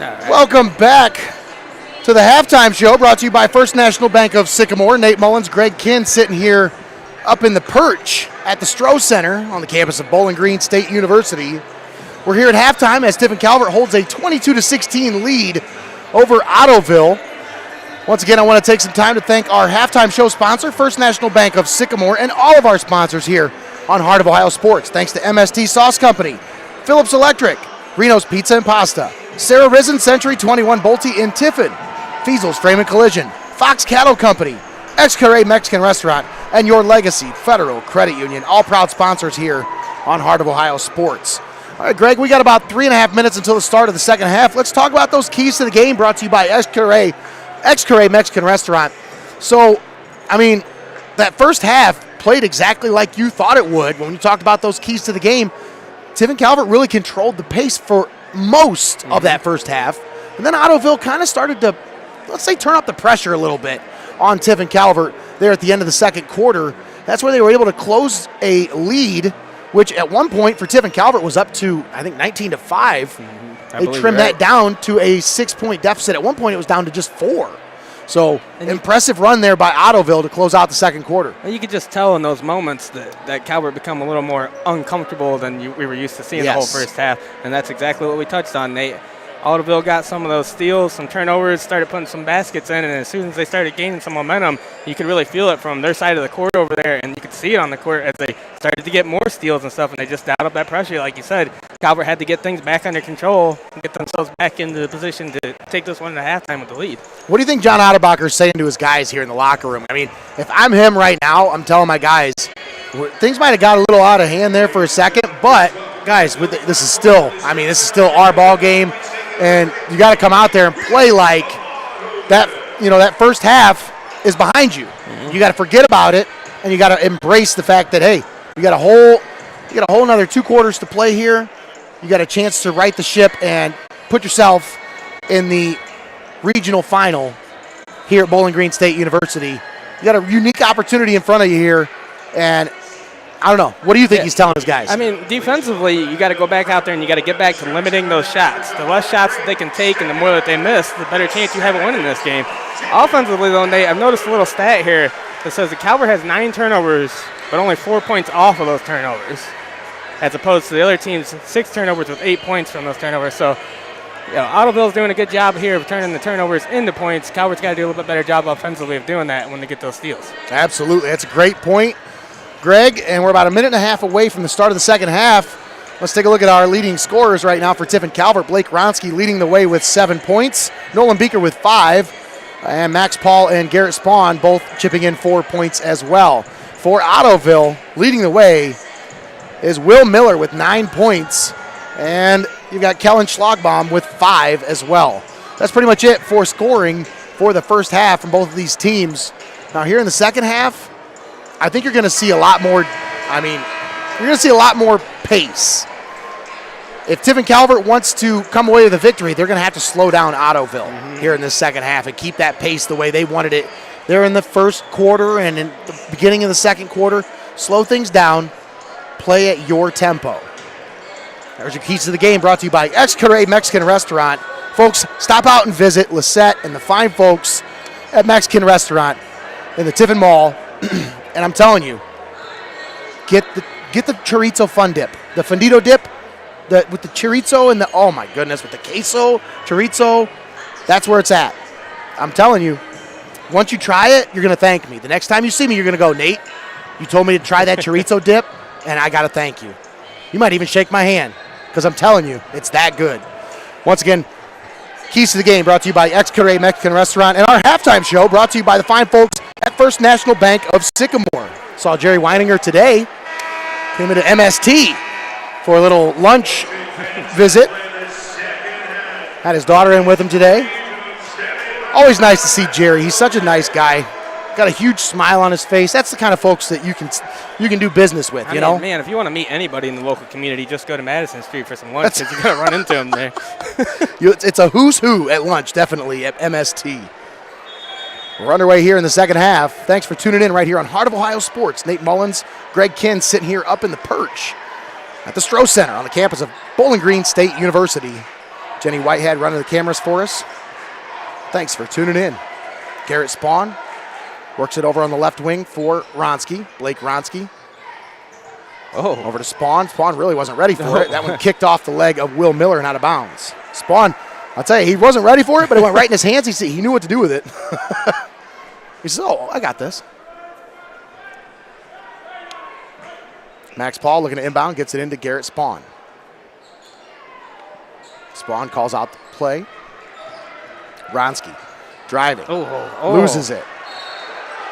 Welcome back to the halftime show, brought to you by First National Bank of Sycamore. Nate Mullins, Greg Kinn sitting here up in the perch at the Stroh Center on the campus of Bowling Green State University. We're here at halftime as Tiffin Calvert holds a 22-16 lead over Ottoville. Once again, I want to take some time to thank our halftime show sponsor, First National Bank of Sycamore, and all of our sponsors here on Heart of Ohio Sports. Thanks to MST Sauce Company, Phillips Electric, Reno's Pizza and Pasta, Sarah Risen, Century 21 Bolte in Tiffin, Fiesel's Frame and Collision, Fox Cattle Company, Ex-Carre Mexican Restaurant, and Your Legacy Federal Credit Union, all proud sponsors here on Heart of Ohio Sports. All right, Greg, we got about 3.5 minutes until the start of the second half. Let's talk about those keys to the game brought to you by Ex-Carre Mexican Restaurant. So, I mean, that first half played exactly like you thought it would when you talked about those keys to the game. Tiffin Calvert really controlled the pace for most of that first half. And then Ottoville kind of started to, let's say, turn up the pressure a little bit on Tiffin Calvert there at the end of the second quarter. That's where they were able to close a lead, which at one point for Tiffin Calvert was up to, I think, 19-5. They trimmed that down to a 6-point deficit. At one point it was down to just 4. So, impressive run there by Ottoville to close out the second quarter. And you could just tell in those moments that Calvert become a little more uncomfortable than we were used to seeing the whole first half. And that's exactly what we touched on, Nate. Ottoville got some of those steals, some turnovers, started putting some baskets in, and as soon as they started gaining some momentum, you could really feel it from their side of the court over there, and you could see it on the court as they started to get more steals and stuff, and they just dialed up that pressure. Like you said, Calvert had to get things back under control and get themselves back into the position to take this one at halftime with the lead. What do you think John Ottebacher is saying to his guys here in the locker room? I mean, if I'm him right now, I'm telling my guys, things might have got a little out of hand there for a second, but guys, this is still our ball game. And you got to come out there and play like that. You know, that first half is behind you. You got to forget about it, and you got to embrace the fact that, hey, you got a whole another 2 quarters to play here. You got a chance to right the ship and put yourself in the regional final here at Bowling Green State University. You got a unique opportunity in front of you here, and I don't know. What do you think he's telling his guys? I mean, defensively, you got to go back out there and you got to get back to limiting those shots. The less shots that they can take and the more that they miss, the better chance you have of winning this game. Offensively, though, Nate, I've noticed a little stat here that says the Calvert has 9 turnovers, but only 4 points off of those turnovers, as opposed to the other team's 6 turnovers with 8 points from those turnovers. So, Ottoville's doing a good job here of turning the turnovers into points. Calvert's got to do a little bit better job offensively of doing that when they get those steals. Absolutely. That's a great point, Greg, and we're about 1.5 minutes away from the start of the second half. Let's take a look at our leading scorers right now for Tiffin Calvert. Blake Ronsky leading the way with 7 points. Nolan Beaker with 5. And Max Paul and Garrett Spawn both chipping in 4 points as well. For Ottoville, leading the way is Will Miller with 9 points. And you've got Kellen Schlagbaum with 5 as well. That's pretty much it for scoring for the first half from both of these teams. Now here in the second half, I think you're going to see a lot more, you're going to see a lot more pace. If Tiffin Calvert wants to come away with a victory, they're going to have to slow down Ottoville here in the second half and keep that pace the way they wanted it there in the first quarter and in the beginning of the second quarter. Slow things down, play at your tempo. There's your keys to the game brought to you by Ex-Carre Mexican Restaurant. Folks, stop out and visit Lisette and the fine folks at Mexican Restaurant in the Tiffin Mall. And I'm telling you, get the chorizo fun dip, the fundito dip, with the chorizo and oh my goodness, with the queso, chorizo, that's where it's at. I'm telling you, once you try it, you're going to thank me. The next time you see me, you're going to go, Nate, you told me to try that chorizo dip, and I got to thank you. You might even shake my hand, because I'm telling you, it's that good. Once again, keys to the game brought to you by Ex-Carre Mexican Restaurant, and our halftime show brought to you by the fine folks at First National Bank of Sycamore. Saw Jerry Weininger today. Came into MST for a little lunch visit. Had his daughter in with him today. Always nice to see Jerry. He's such a nice guy. Got a huge smile on his face. That's the kind of folks that you can do business with, you know? Man, if you want to meet anybody in the local community, just go to Madison Street for some lunch because you're going to run into him there. It's a who's who at lunch, definitely, at MST. We're underway here in the second half. Thanks for tuning in right here on Heart of Ohio Sports. Nate Mullins, Greg Kinn sitting here up in the perch at the Stroh Center on the campus of Bowling Green State University Jenny Whitehead running the cameras for us. Thanks for tuning in. Garrett Spawn works it over on the left wing for Ronski, Blake Ronski. Oh. Over to Spawn. Spawn really wasn't ready for it. That one kicked off the leg of Will Miller and out of bounds. Spawn, I'll tell you, he wasn't ready for it, but it went right in his hands. He knew what to do with it. He says, oh, I got this. Max Paul looking to inbound, gets it into Garrett Spawn. Spawn calls out the play. Ronski driving, loses it.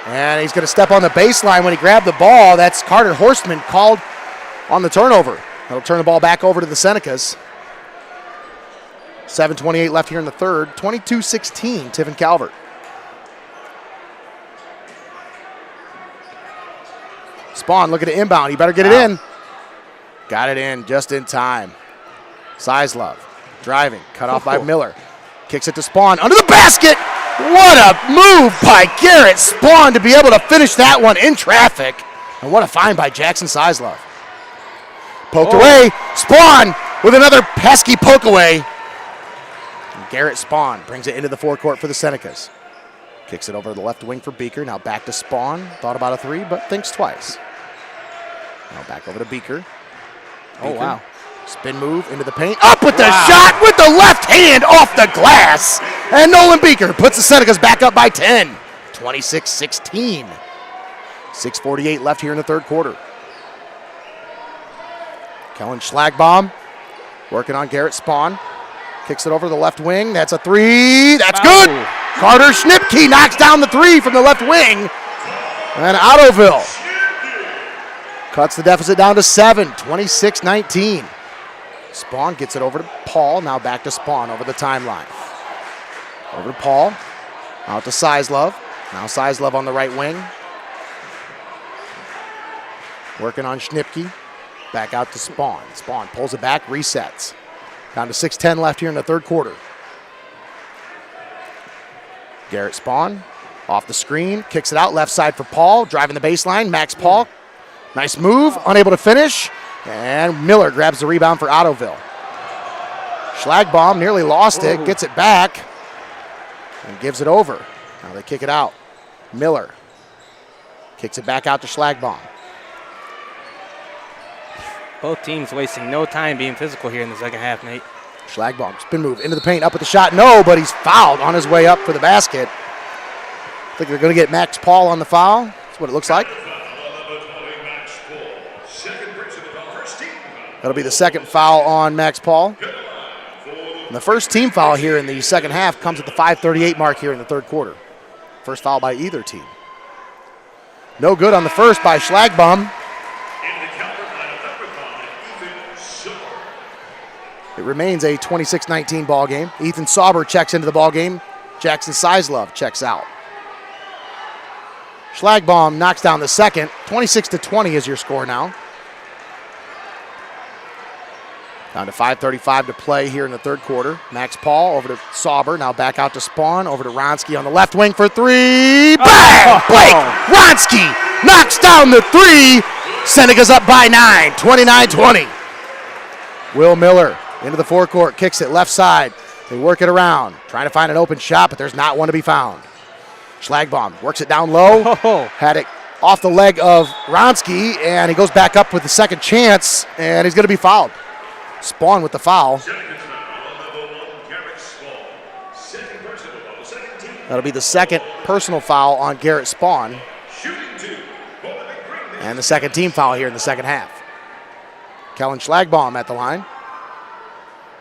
And he's going to step on the baseline when he grabbed the ball. That's Carter Horstman called on the turnover. That'll turn the ball back over to the Senecas. 7:28 left here in the third. 22-16, Tiffin Calvert. Spawn looking to inbound. He better get it in. Got it in just in time. Sizlove driving, cut off by Miller. Kicks it to Spawn under the basket. What a move by Garrett Spawn to be able to finish that one in traffic. And what a find by Jackson Sizlove. Poked away. Spawn with another pesky poke away. And Garrett Spawn brings it into the forecourt for the Senecas. Kicks it over to the left wing for Beaker. Now back to Spawn. Thought about a three, but thinks twice. Now back over to Beaker. Oh, wow. Spin move into the paint. Up with the shot with the left hand off the glass. And Nolan Beaker puts the Senecas back up by 10. 26-16. 6:48 left here in the third quarter. Kellen Schlagbaum working on Garrett Spawn. Kicks it over to the left wing. That's a three. That's good. Carter Schnipke knocks down the three from the left wing. And Ottoville cuts the deficit down to 7. 26-19. Spawn gets it over to Paul. Now back to Spawn over the timeline. Over to Paul. Out to Sizlove. Now Sizlove on the right wing. Working on Schnipke. Back out to Spawn. Spawn pulls it back, resets. Down to 6:10 left here in the third quarter. Garrett Spawn off the screen. Kicks it out left side for Paul. Driving the baseline. Max Paul. Nice move. Unable to finish. And Miller grabs the rebound for Ottoville. Schlagbaum nearly lost it. Gets it back. And gives it over. Now they kick it out. Miller kicks it back out to Schlagbaum. Both teams wasting no time being physical here in the second half, Nate. Schlagbaum, spin move into the paint, up with the shot. No, but he's fouled on his way up for the basket. I think they're going to get Max Paul on the foul. That's what it looks like. That'll be the second foul on Max Paul. And the first team foul here in the second half comes at the 5:38 mark here in the third quarter. First foul by either team. No good on the first by Schlagbaum. It remains a 26-19 ball game. Ethan Sauber checks into the ball game. Jackson Sizlove checks out. Schlagbaum knocks down the second. 26-20 is your score now. Down to 5:35 to play here in the third quarter. Max Paul over to Sauber. Now back out to Spawn. Over to Ronski on the left wing for three. Bang! Blake Ronski knocks down the three. Senecas up by 9. 29-20. Will Miller into the forecourt. Kicks it left side. They work it around. Trying to find an open shot, but there's not one to be found. Schlagbaum works it down low. Had it off the leg of Ronski, and he goes back up with the second chance, and he's going to be fouled. Spawn with the foul. That'll be the second personal foul on Garrett Spawn. And the second team foul here in the second half. Kellen Schlagbaum at the line.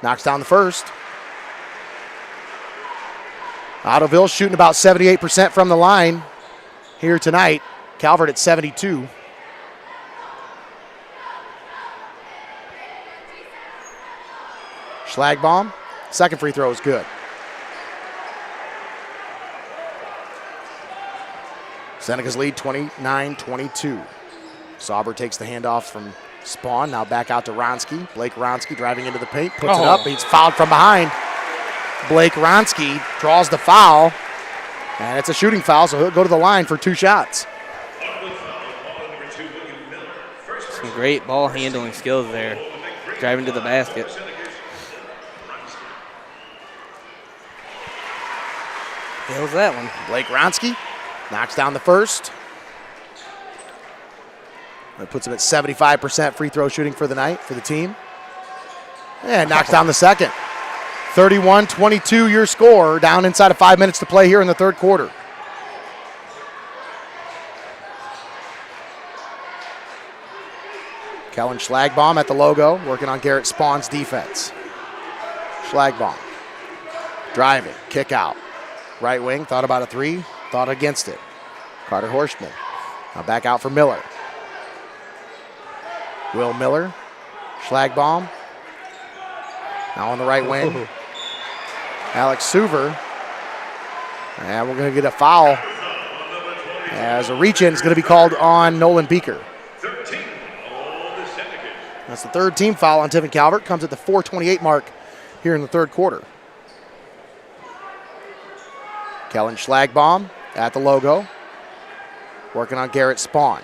Knocks down the first. Ottoville shooting about 78% from the line here tonight. Calvert at 72. Schlagbaum, second free throw is good. Senecas lead 29-22. Sauber takes the handoff from Spawn, now back out to Ronski. Blake Ronski driving into the paint, puts it up, he's fouled from behind. Blake Ronski draws the foul, and it's a shooting foul, so he'll go to the line for 2 shots. Some great ball handling skills there, driving to the basket. Kills that one. Blake Ronsky knocks down the first. That puts him at 75% free throw shooting for the night for the team. And knocks down the second. 31-22 your score, down inside of 5 minutes to play here in the third quarter. Kellen Schlagbaum at the logo, working on Garrett Spawn's defense. Schlagbaum driving, kick out. Right wing, thought about a three, thought against it. Carter Horstman now back out for Miller. Will Miller, Schlagbaum, now on the right wing. Alex Suver, and we're going to get a foul as a reach-in is going to be called on Nolan Beaker. That's the third team foul on Tiffin Calvert, comes at the 4:28 mark here in the third quarter. Kellen Schlagbaum at the logo, working on Garrett Spawn.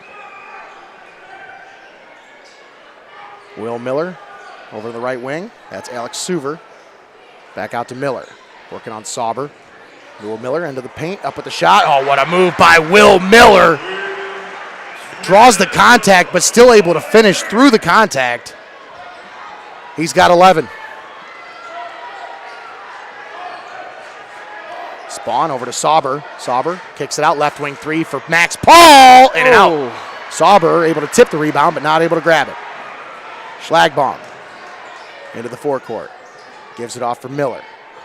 Will Miller over the right wing. That's Alex Suver. Back out to Miller, working on Sauber. Will Miller into the paint, up with the shot. Oh, what a move by Will Miller. Draws the contact, but still able to finish through the contact. He's got 11. Spawn over to Sauber. Sauber kicks it out, left wing three for Max Paul, in and out. Sauber able to tip the rebound, but not able to grab it. Schlagbaum into the forecourt. Gives it off for Miller.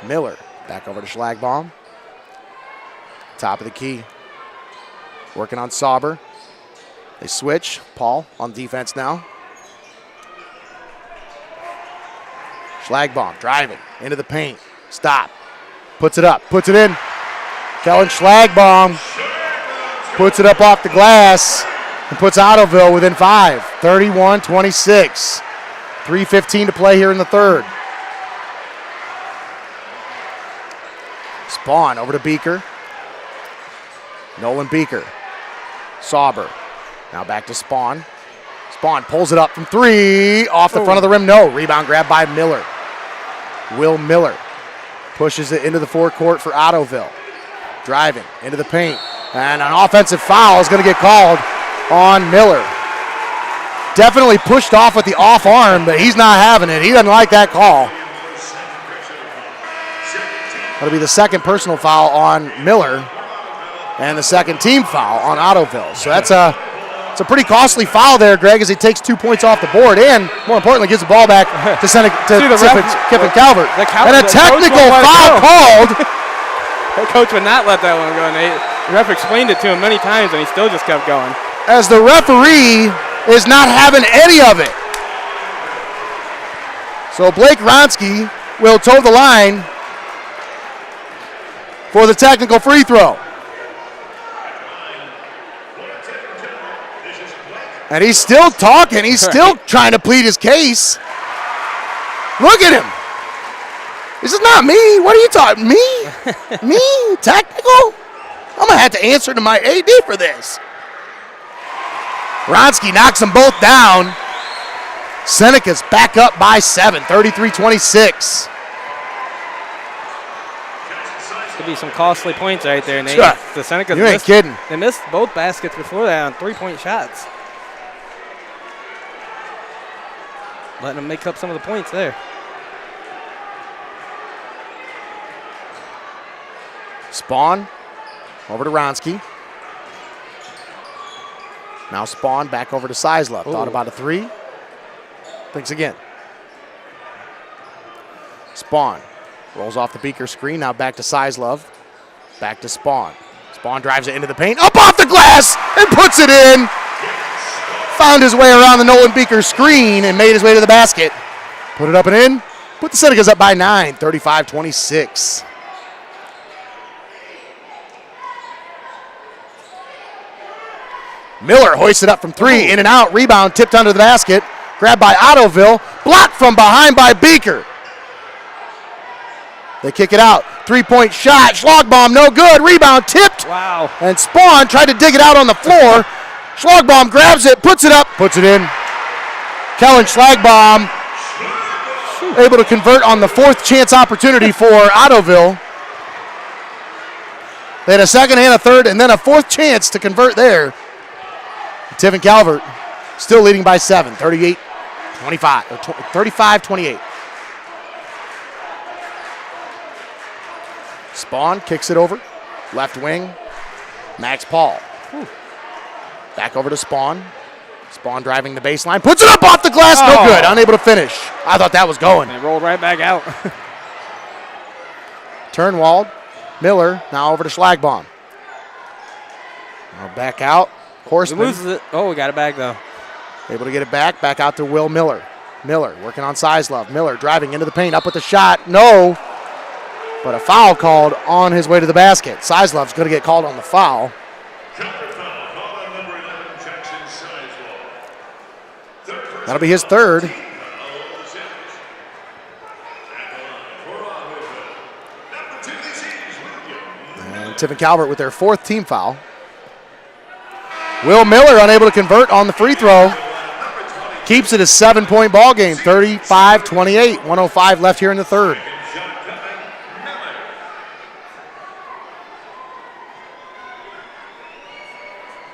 Miller back over to Schlagbaum. Top of the key. Working on Sauber. They switch. Paul on defense now. Schlagbaum driving into the paint. Stop. Puts it up. Puts it in. Kellen Schlagbaum puts it up off the glass and puts Ottoville within 5. 31-26. 3:15 to play here in the third. Spawn over to Beaker. Nolan Beaker. Sauber. Now back to Spawn. Spawn pulls it up from three. Off the front of the rim. No. Rebound grab by Miller. Will Miller pushes it into the forecourt for Ottoville. Driving into the paint. And an offensive foul is going to get called on Miller. Definitely pushed off with the off arm, but he's not having it. He doesn't like that call. That'll be the second personal foul on Miller and the second team foul on Ottoville. So it's a pretty costly foul there, Greg, as he takes 2 points off the board and, more importantly, gives the ball back to Tiffin Calvert. And a technical foul called. The coach would not let that one go. And the ref explained it to him many times, and he still just kept going. As the referee is not having any of it. So Blake Ronsky will toe the line for the technical free throw. And he's still talking. He's still trying to plead his case. Look at him. This is not me. What are you talking? Me? Me? Technical? I'm going to have to answer to my AD for this. Ronsky knocks them both down. Senecas back up by 7, 33-26. Could be some costly points right there, Nate. Sure. The Senecas You ain't kidding. They missed both baskets before that on three-point shots. Letting them make up some of the points there. Spawn over to Ronsky. Now Spawn back over to Sizlove. Thought about a three. Thinks again. Spawn rolls off the Beaker screen. Now back to Sizlove. Back to Spawn. Spawn drives it into the paint. Up off the glass and puts it in. Found his way around the Nolan Beaker screen and made his way to the basket. Put it up and in. Put the Senecas up by 9, 35-26. Miller hoists it up from three, in and out, rebound, tipped under the basket, grabbed by Ottoville, blocked from behind by Beaker. They kick it out, three-point shot, Schlagbaum, no good, rebound, tipped. Wow. And Spawn tried to dig it out on the floor. Schlagbaum grabs it, puts it up, puts it in. Kellen Schlagbaum able to convert on the fourth chance opportunity for Ottoville. They had a second and a third and then a fourth chance to convert there. Tiffin Calvert still leading by 7, 38-25, or 35-28. Spawn kicks it over. Left wing. Max Paul. Back over to Spawn. Spawn driving the baseline. Puts it up off the glass. No good. Unable to finish. I thought that was going. And it rolled right back out. Turnwald. Miller now over to Schlagbaum. Now back out. Horseman. He loses it. Oh, we got it back though. Able to get it back. Back out to Will Miller. Miller working on Sizlove. Miller driving into the paint. Up with the shot. No. But a foul called on his way to the basket. Sizelove's going to get called on the foul. That'll be his third. And Tiffin Calvert with their fourth team foul. Will Miller unable to convert on the free throw. Keeps it a 7-point ball game, 35-28. 105 left here in the third.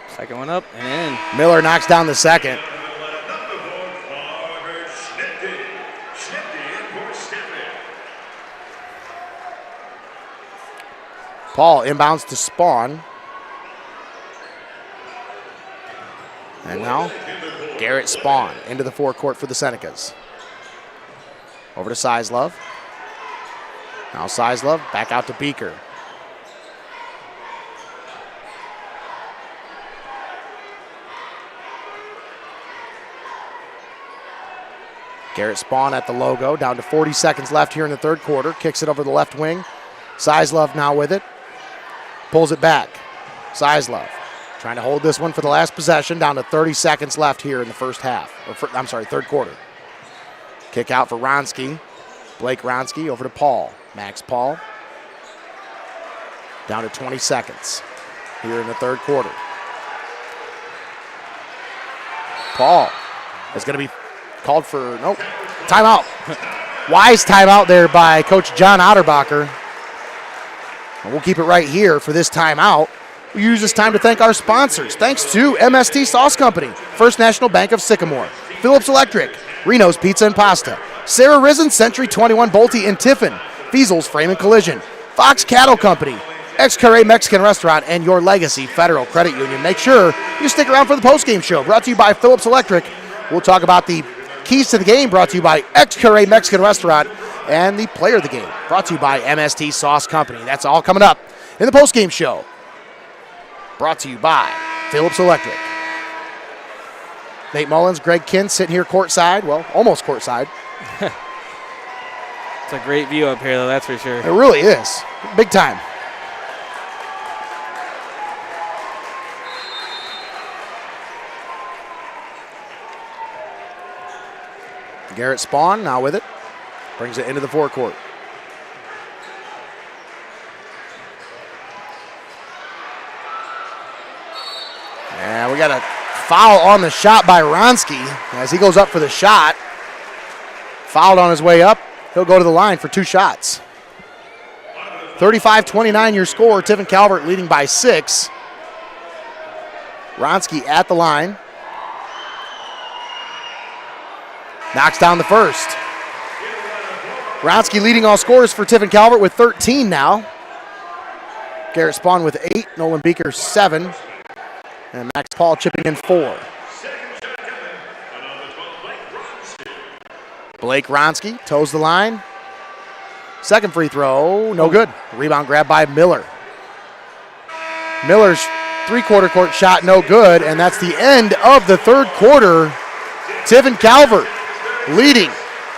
Second one up and in. Miller knocks down the second. Paul inbounds to Spawn. And now Garrett Spawn into the forecourt for the Senecas. Over to Sizlove. Now Sizlove back out to Beaker. Garrett Spawn at the logo. Down to 40 seconds left here in the third quarter. Kicks it over the left wing. Sizlove now with it. Pulls it back. Sizlove trying to hold this one for the last possession. Down to 30 seconds left here in the first half. Third quarter. Kick out for Ronski. Blake Ronski over to Paul. Max Paul. Down to 20 seconds here in the third quarter. Paul is going to be called for, timeout. Wise timeout there by Coach John Otterbacher. And we'll keep it right here for this timeout. We use this time to thank our sponsors. Thanks to MST Sauce Company, First National Bank of Sycamore, Phillips Electric, Reno's Pizza and Pasta, Sarah Risen, Century 21 Bolte and Tiffin, Fiesel's Frame and Collision, Fox Cattle Company, Ex-Carre Mexican Restaurant, and Your Legacy Federal Credit Union. Make sure you stick around for the postgame show, brought to you by Phillips Electric. We'll talk about the keys to the game, brought to you by Ex-Carre Mexican Restaurant, and the player of the game, brought to you by MST Sauce Company. That's all coming up in the postgame show, brought to you by Phillips Electric. Nate Mullins, Greg Kinn sitting here courtside, well, almost courtside. It's a great view up here, though, that's for sure. It really is. Big time. Garrett Spawn now with it. Brings it into the forecourt. And we got a foul on the shot by Ronski as he goes up for the shot. Fouled on his way up. He'll go to the line for 2 shots. 35-29 your score. Tiffin Calvert leading by 6. Ronski at the line. Knocks down the first. Ronski leading all scorers for Tiffin Calvert with 13 now. Garrett Spawn with 8. Nolan Beaker 7. And Max Paul chipping in 4. Blake Ronski toes the line. Second free throw, no good. Rebound grab by Miller. Miller's three-quarter court shot, no good. And that's the end of the third quarter. Tiffin Calvert leading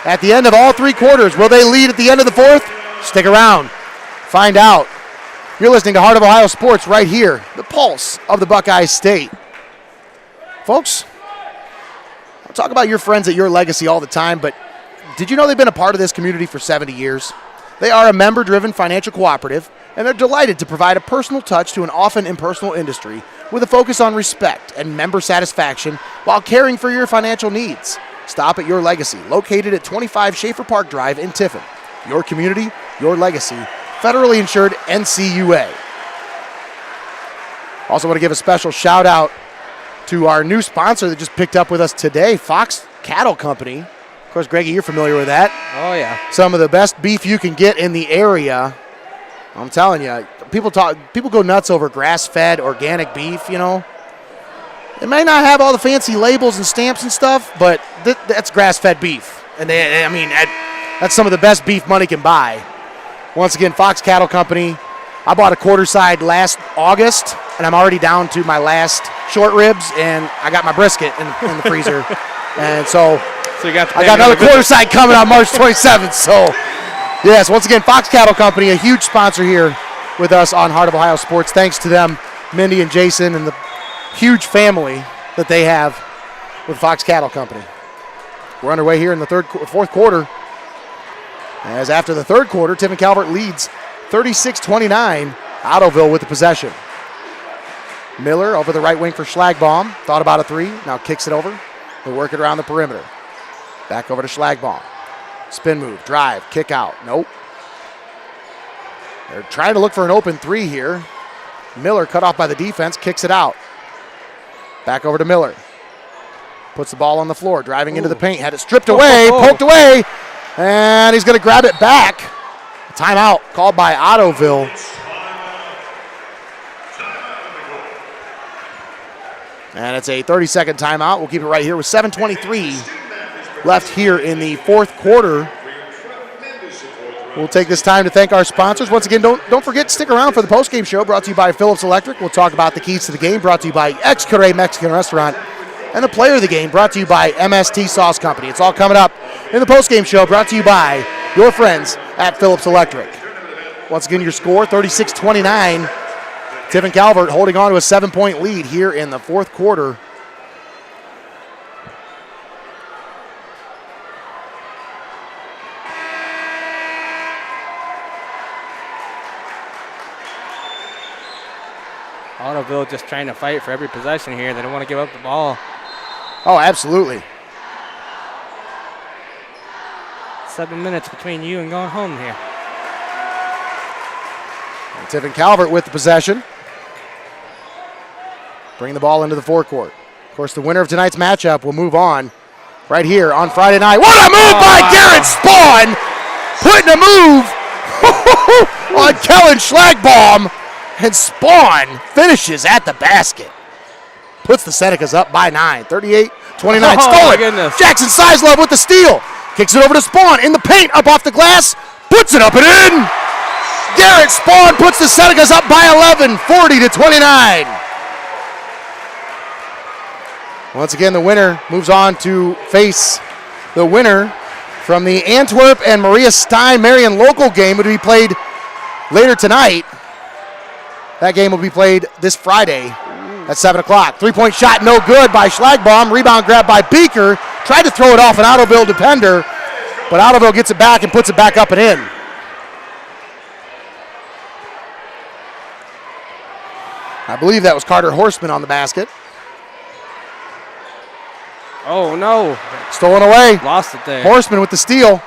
at the end of all 3 quarters. Will they lead at the end of the fourth? Stick around. Find out. You're listening to Heart of Ohio Sports right here, the pulse of the Buckeye State. Folks, I'll talk about your friends at Your Legacy all the time, but did you know they've been a part of this community for 70 years? They are a member-driven financial cooperative, and they're delighted to provide a personal touch to an often impersonal industry with a focus on respect and member satisfaction while caring for your financial needs. Stop at Your Legacy, located at 25 Schaefer Park Drive in Tiffin. Your community, your legacy, federally insured NCUA. Also want to give a special shout out to our new sponsor that just picked up with us today, Fox Cattle Company. Of course, Greggy, you're familiar with that. Oh, yeah. Some of the best beef you can get in the area. I'm telling you, people go nuts over grass-fed organic beef, you know. It may not have all the fancy labels and stamps and stuff, but that's grass-fed beef. And that's some of the best beef money can buy. Once again, Fox Cattle Company. I bought a quarter side last August, and I'm already down to my last short ribs, and I got my brisket in the freezer. And so you got I got another quarter side coming on March 27th. So, yes, once again, Fox Cattle Company, a huge sponsor here with us on Heart of Ohio Sports. Thanks to them, Mindy and Jason, and the huge family that they have with Fox Cattle Company. We're underway here in the fourth quarter. As after the third quarter, Tiffin Calvert leads 36-29. Ottoville with the possession. Miller over the right wing for Schlagbaum. Thought about a three. Now kicks it over. They work it around the perimeter. Back over to Schlagbaum. Spin move, drive, kick out. Nope. They're trying to look for an open three here. Miller cut off by the defense, kicks it out. Back over to Miller. Puts the ball on the floor, driving into the paint. Had it stripped away, poked away, and he's going to grab it back. Timeout called by Ottoville. And it's a 30-second timeout. We'll keep it right here with 7:23 left here in the fourth quarter. We'll take this time to thank our sponsors. Once again, don't forget to stick around for the postgame show brought to you by Phillips Electric. We'll talk about the keys to the game brought to you by Ex-Curry Mexican Restaurant. And the player of the game brought to you by MST Sauce Company. It's all coming up in the postgame show brought to you by your friends at Phillips Electric. Once again, your score, 36-29. Tiffin Calvert holding on to a 7-point lead here in the fourth quarter. Ottoville just trying to fight for every possession here. They don't want to give up the ball. Oh, absolutely. 7 minutes between you and going home here. And Tiffin Calvert with the possession. Bring the ball into the forecourt. Of course, the winner of tonight's matchup will move on right here on Friday night. What a move by Garrett Spawn! Putting a move on Kellen Schlagbaum. And Spawn finishes at the basket. Puts the Senecas up by 9. 38-29. Stole it. Goodness. Jackson Sizelove with the steal. Kicks it over to Spawn in the paint, up off the glass. Puts it up and in. Garrett Spawn puts the Senecas up by 11. 40-29. Once again, the winner moves on to face the winner from the Antwerp and Maria Stein Marion local game, would be played later tonight. That game will be played this Friday at 7 o'clock. Three-point shot no good by Schlagbaum. Rebound grab by Beaker. Tried to throw it off an Ottoville defender, but Ottoville gets it back and puts it back up and in. I believe that was Carter Horseman on the basket. Oh, no. Stolen away. Lost it there. Horseman with the steal.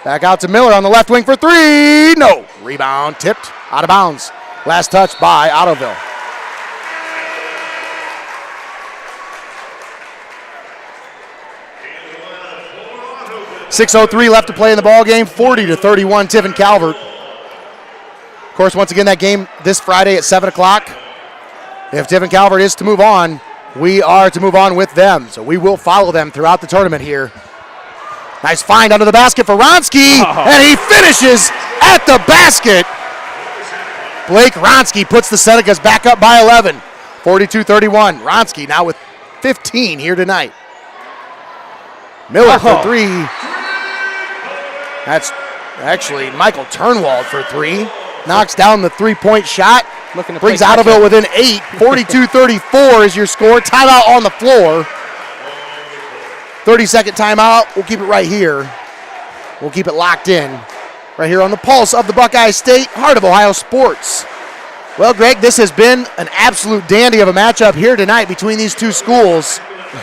Back out to Miller on the left wing for three. No. Rebound tipped out of bounds. Last touch by Ottoville. .603 left to play in the ball game. 40-31 Tiffin Calvert. Of course, once again, that game this Friday at 7 o'clock. If Tiffin Calvert is to move on, we are to move on with them. So we will follow them throughout the tournament here. Nice find under the basket for Ronski, and he finishes at the basket. Blake Ronski puts the Senecas back up by 11. 42-31. Ronski now with 15 here tonight. Miller for three. That's actually Michael Turnwald for three. Knocks down the three-point shot. Brings Ottoville within 8. 42-34 is your score. Timeout on the floor. 30-second timeout. We'll keep it right here. We'll keep it locked in. Right here on the pulse of the Buckeye State, Heart of Ohio Sports. Well, Greg, this has been an absolute dandy of a matchup here tonight between these two schools.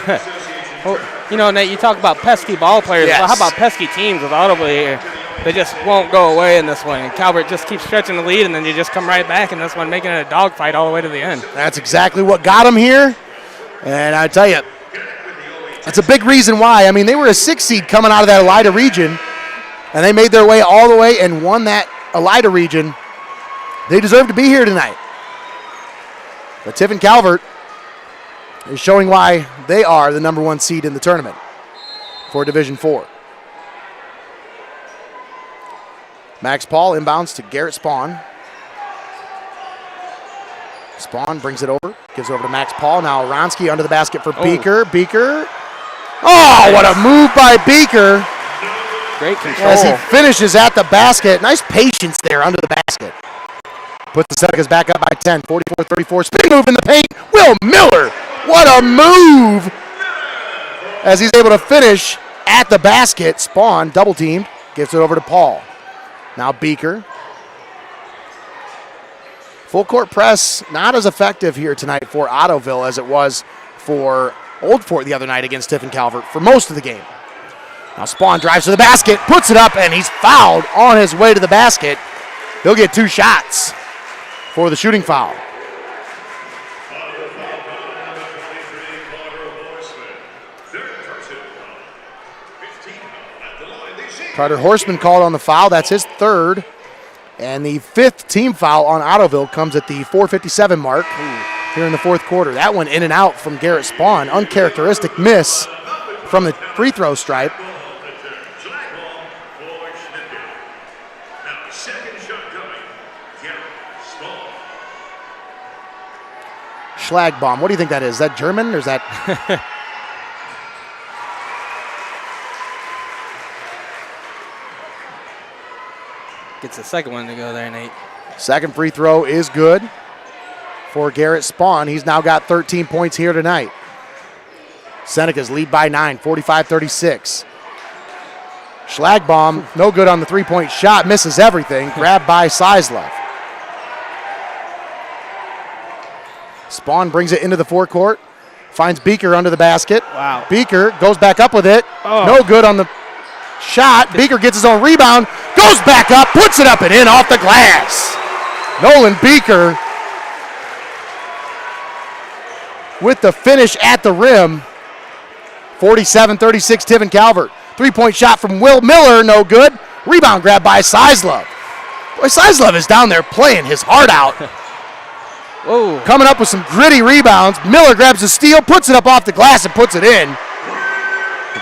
Well, you know, Nate, you talk about pesky ball players. Yes. Well, how about pesky teams with Ottoville here? they just won't go away in this one. And Calvert just keeps stretching the lead, and then you just come right back in this one, making it a dogfight all the way to the end. That's exactly what got them here. And I tell you, that's a big reason why. I mean, they were a 6 seed coming out of that Elida region, and they made their way all the way and won that Elida region. They deserve to be here tonight. But Tiffin Calvert is showing why they are the number 1 seed in the tournament for Division 4. Max Paul inbounds to Garrett Spawn. Spawn brings it over, gives it over to Max Paul. Now Ronsky under the basket for Beaker. Beaker. Oh, what a move by Beaker. Great control. As he finishes at the basket. Nice patience there under the basket. Puts the Senecas back up by 10, 44-34. Spin move in the paint. Will Miller. What a move. As he's able to finish at the basket. Spawn double teamed. Gives it over to Paul. Now Beaker. Full court press not as effective here tonight for Ottoville as it was for Old Fort the other night against Tiffin Calvert for most of the game. Now Spawn drives to the basket, puts it up, and he's fouled on his way to the basket. He'll get 2 shots for the shooting foul. Carter Horseman called on the foul. That's his 3rd. And the 5th team foul on Ottoville comes at the 4:57 mark here in the 4th quarter. That one in and out from Garrett Spawn. Uncharacteristic miss from the free throw stripe. Schlagbaum. What do you think that is? Is that German or is that? Gets the second one to go there, Nate. Second free throw is good for Garrett Spawn. He's now got 13 points here tonight. Senecas lead by 9, 45-36. Schlagbaum, no good on the three-point shot, misses everything. Grabbed by Sizlov. Spawn brings it into the forecourt. Finds Beaker under the basket. Wow. Beaker goes back up with it. Oh. No good on the shot. Beaker gets his own rebound. Goes back up, puts it up and in off the glass. Nolan Beaker with the finish at the rim. 47-36 Tiffin Calvert. Three-point shot from Will Miller, no good. Rebound grab by Sizlov. Boy, Sizlov is down there playing his heart out. Whoa. Coming up with some gritty rebounds. Miller grabs the steal, puts it up off the glass, and puts it in.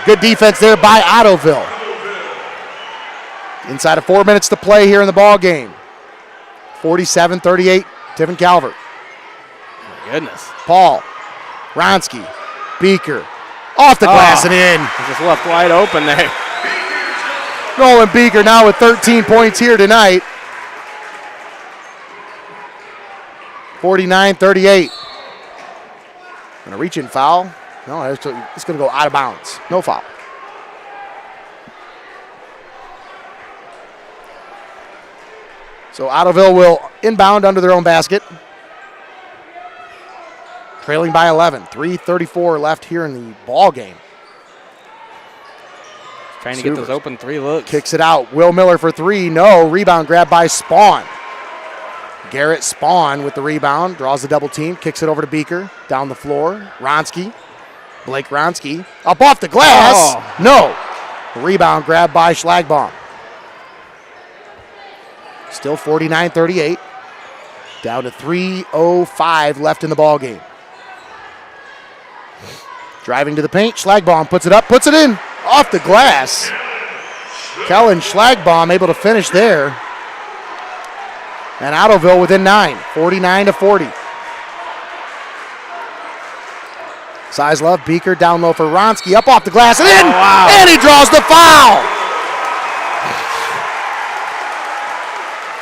Good defense there by Ottoville. Inside of 4 minutes to play here in the ball game. 47-38, Tiffin Calvert. My goodness. Paul, Ronsky, Beaker, off the glass and in. Just left wide open there. Nolan Beaker now with 13 points here tonight. 49-38. Gonna reach in foul. No, it's gonna go out of bounds. No foul. So Ottoville will inbound under their own basket. Trailing by 11. 3:34 left here in the ball game. Trying to get those open 3 looks. Kicks it out. Will Miller for 3. No. Rebound grab by Spawn. Garrett Spawn with the rebound. Draws the double team. Kicks it over to Beaker. Down the floor. Ronsky. Blake Ronsky. Up off the glass. Oh. No. Rebound grab by Schlagbaum. Still 49-38. Down to 3:05 left in the ball game. Driving to the paint. Schlagbaum puts it up. Puts it in. Off the glass. Kellen Schlagbaum able to finish there. And Ottoville within 9, 49-40. Sizlov, Beaker down low for Ronsky, up off the glass and in, and he draws the foul.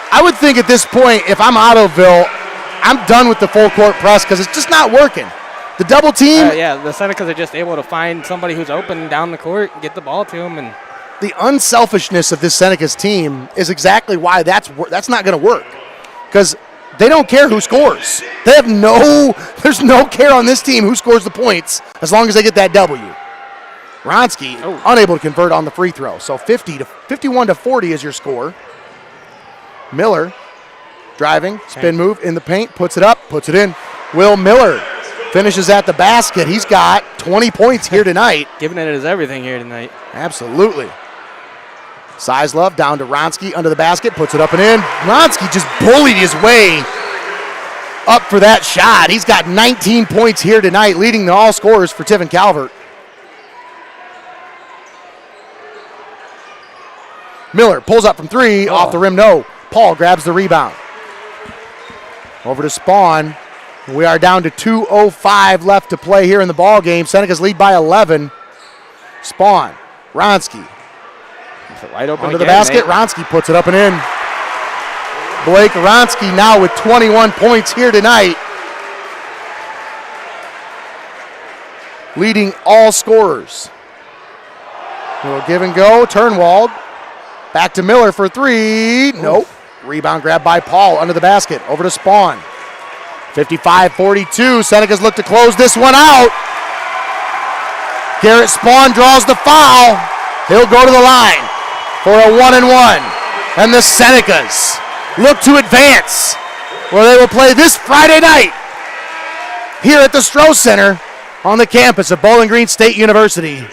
I would think at this point, if I'm Ottoville, I'm done with the full court press because it's just not working. The double team. Yeah, the Senecas are just able to find somebody who's open down the court and get the ball to them. And the unselfishness of this Senecas team is exactly why that's not going to work. Because they don't care who scores. They have there's no care on this team who scores the points as long as they get that W. Ronski unable to convert on the free throw. So 51-40 is your score. Miller driving, spin move in the paint, puts it up, puts it in. Will Miller finishes at the basket. He's got 20 points here tonight. Giving it his everything here tonight. Absolutely. Size Love down to Ronski under the basket, puts it up and in. Ronski just bullied his way up for that shot. He's got 19 points here tonight, leading the all scorers for Tiffin Calvert. Miller pulls up from three, off the rim, no. Paul grabs the rebound. Over to Spawn. We are down to 2:05 left to play here in the ball game. Senecas lead by 11. Spawn, Ronski. Wide open Under the again, basket, Nate. Ronski puts it up and in. Blake Ronski now with 21 points here tonight. Leading all scorers. A little give and go, Turnwald. Back to Miller for three. Nope. Rebound grab by Paul under the basket. Over to Spawn. 55-42. Senecas look to close this one out. Garrett Spawn draws the foul. He'll go to the line for a 1-and-1. And the Senecas look to advance, where they will play this Friday night here at the Stroh Center on the campus of Bowling Green State University.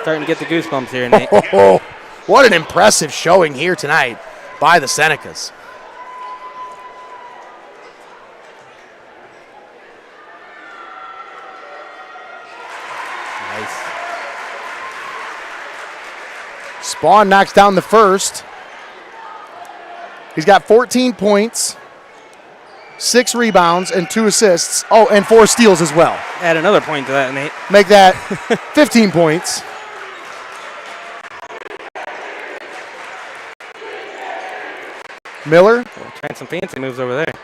Starting to get the goosebumps here, Nate. What an impressive showing here tonight by the Senecas. Nice. Spawn knocks down the first. He's got 14 points, 6 rebounds, and 2 assists. Oh, and 4 steals as well. Add another point to that, Nate. Make that 15 points. Miller Trying some fancy moves over there.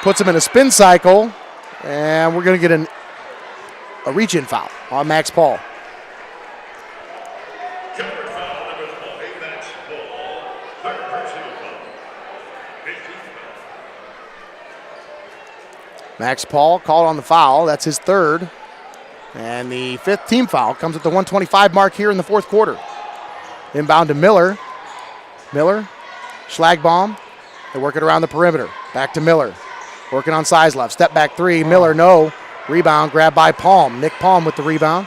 puts him in a spin cycle, and we're going to get a reach-in foul on Max Paul. Calvert foul number 5, Max Paul. Third personal foul. 15th foul. Max Paul called on the foul. That's his third. And the 5th team foul comes at the 1:25 mark here in the 4th quarter. Inbound to Miller. Miller, Schlagbaum. They work it around the perimeter. Back to Miller. Working on size left. Step back three. Miller, no. Rebound grabbed by Palm. Nick Palm with the rebound.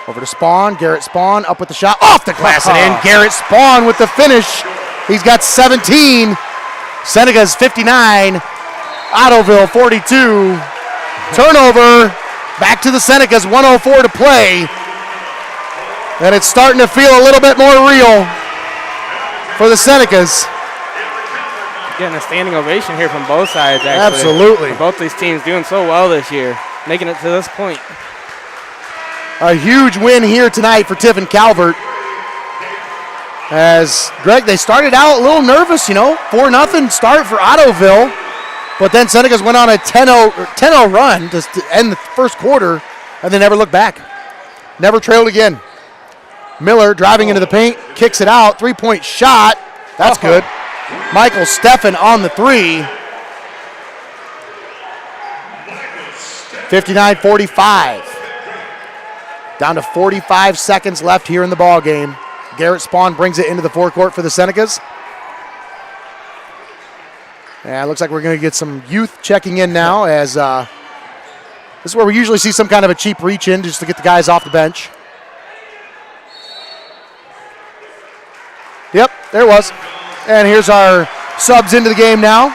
Over to Spawn. Garrett Spawn up with the shot. Off the glass and in. Garrett Spawn with the finish. He's got 17. Senecas 59. Ottoville 42. Turnover. Back to the Senecas. 1:04 to play. And it's starting to feel a little bit more real for the Senecas. Getting a standing ovation here from both sides, actually. Absolutely. Both these teams doing so well this year, making it to this point. A huge win here tonight for Tiffin Calvert. As, Greg, they started out a little nervous, 4-0 start for Ottoville. But then Senecas went on a 10-0 run to end the first quarter, and they never looked back. Never trailed again. Miller driving into the paint, kicks it out, 3-point shot. That's good. Michael Steffen on the three. 59-45. Down to 45 seconds left here in the ball game. Garrett Spawn brings it into the forecourt for the Senecas. And it looks like we're going to get some youth checking in now, as this is where we usually see some kind of a cheap reach in just to get the guys off the bench. Yep, there it was. And here's our subs into the game now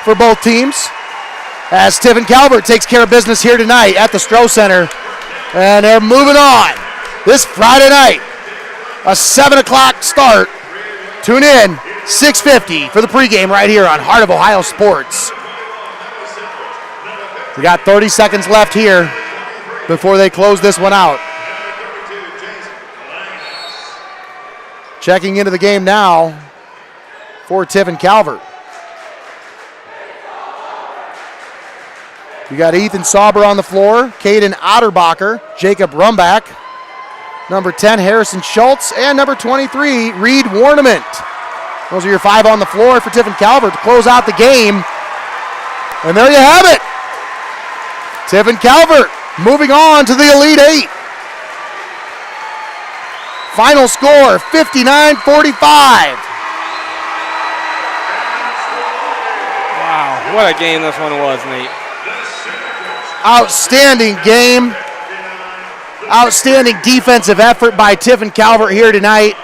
for both teams, as Tiffin Calvert takes care of business here tonight at the Stroh Center. And they're moving on this Friday night. A 7 o'clock start. Tune in, 6:50 for the pregame right here on Heart of Ohio Sports. We got 30 seconds left here before they close this one out. Checking into the game now for Tiffin Calvert. You got Ethan Sauber on the floor, Caden Otterbacher, Jacob Rumbach, number 10, Harrison Schultz, and number 23, Reed Warnament. Those are your 5 on the floor for Tiffin Calvert to close out the game. And there you have it. Tiffin Calvert moving on to the Elite Eight. Final score, 59-45. Wow, what a game this one was, Nate. Outstanding game. Outstanding defensive effort by Tiffin Calvert here tonight.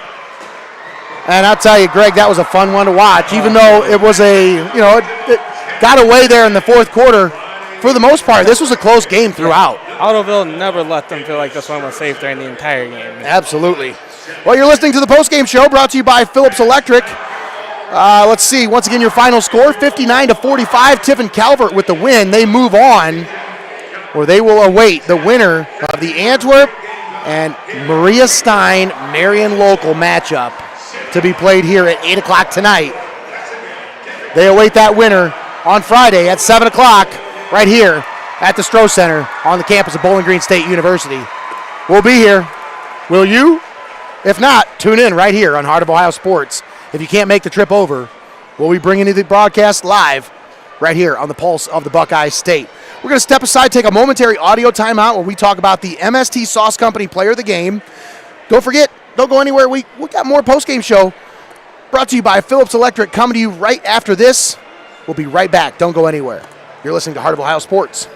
And I'll tell you, Greg, that was a fun one to watch, even though it was it got away there in the fourth quarter. For the most part, this was a close game throughout. Ottoville never let them feel like this one was safe during the entire game. Absolutely. Well, you're listening to the postgame show brought to you by Phillips Electric. Let's see. Once again, your final score, 59-45. Tiffin Calvert with the win. They move on, or they will await the winner of the Antwerp and Maria Stein Marion Local matchup to be played here at 8 o'clock tonight. They await that winner on Friday at 7 o'clock right here at the Stroh Center on the campus of Bowling Green State University. We'll be here. Will you? If not, tune in right here on Heart of Ohio Sports. If you can't make the trip over, we'll be bringing you the broadcast live right here on the pulse of the Buckeye State. We're going to step aside, take a momentary audio timeout where we talk about the MST Sauce Company player of the game. Don't forget, don't go anywhere. We got more postgame show brought to you by Phillips Electric coming to you right after this. We'll be right back. Don't go anywhere. You're listening to Heart of Ohio Sports.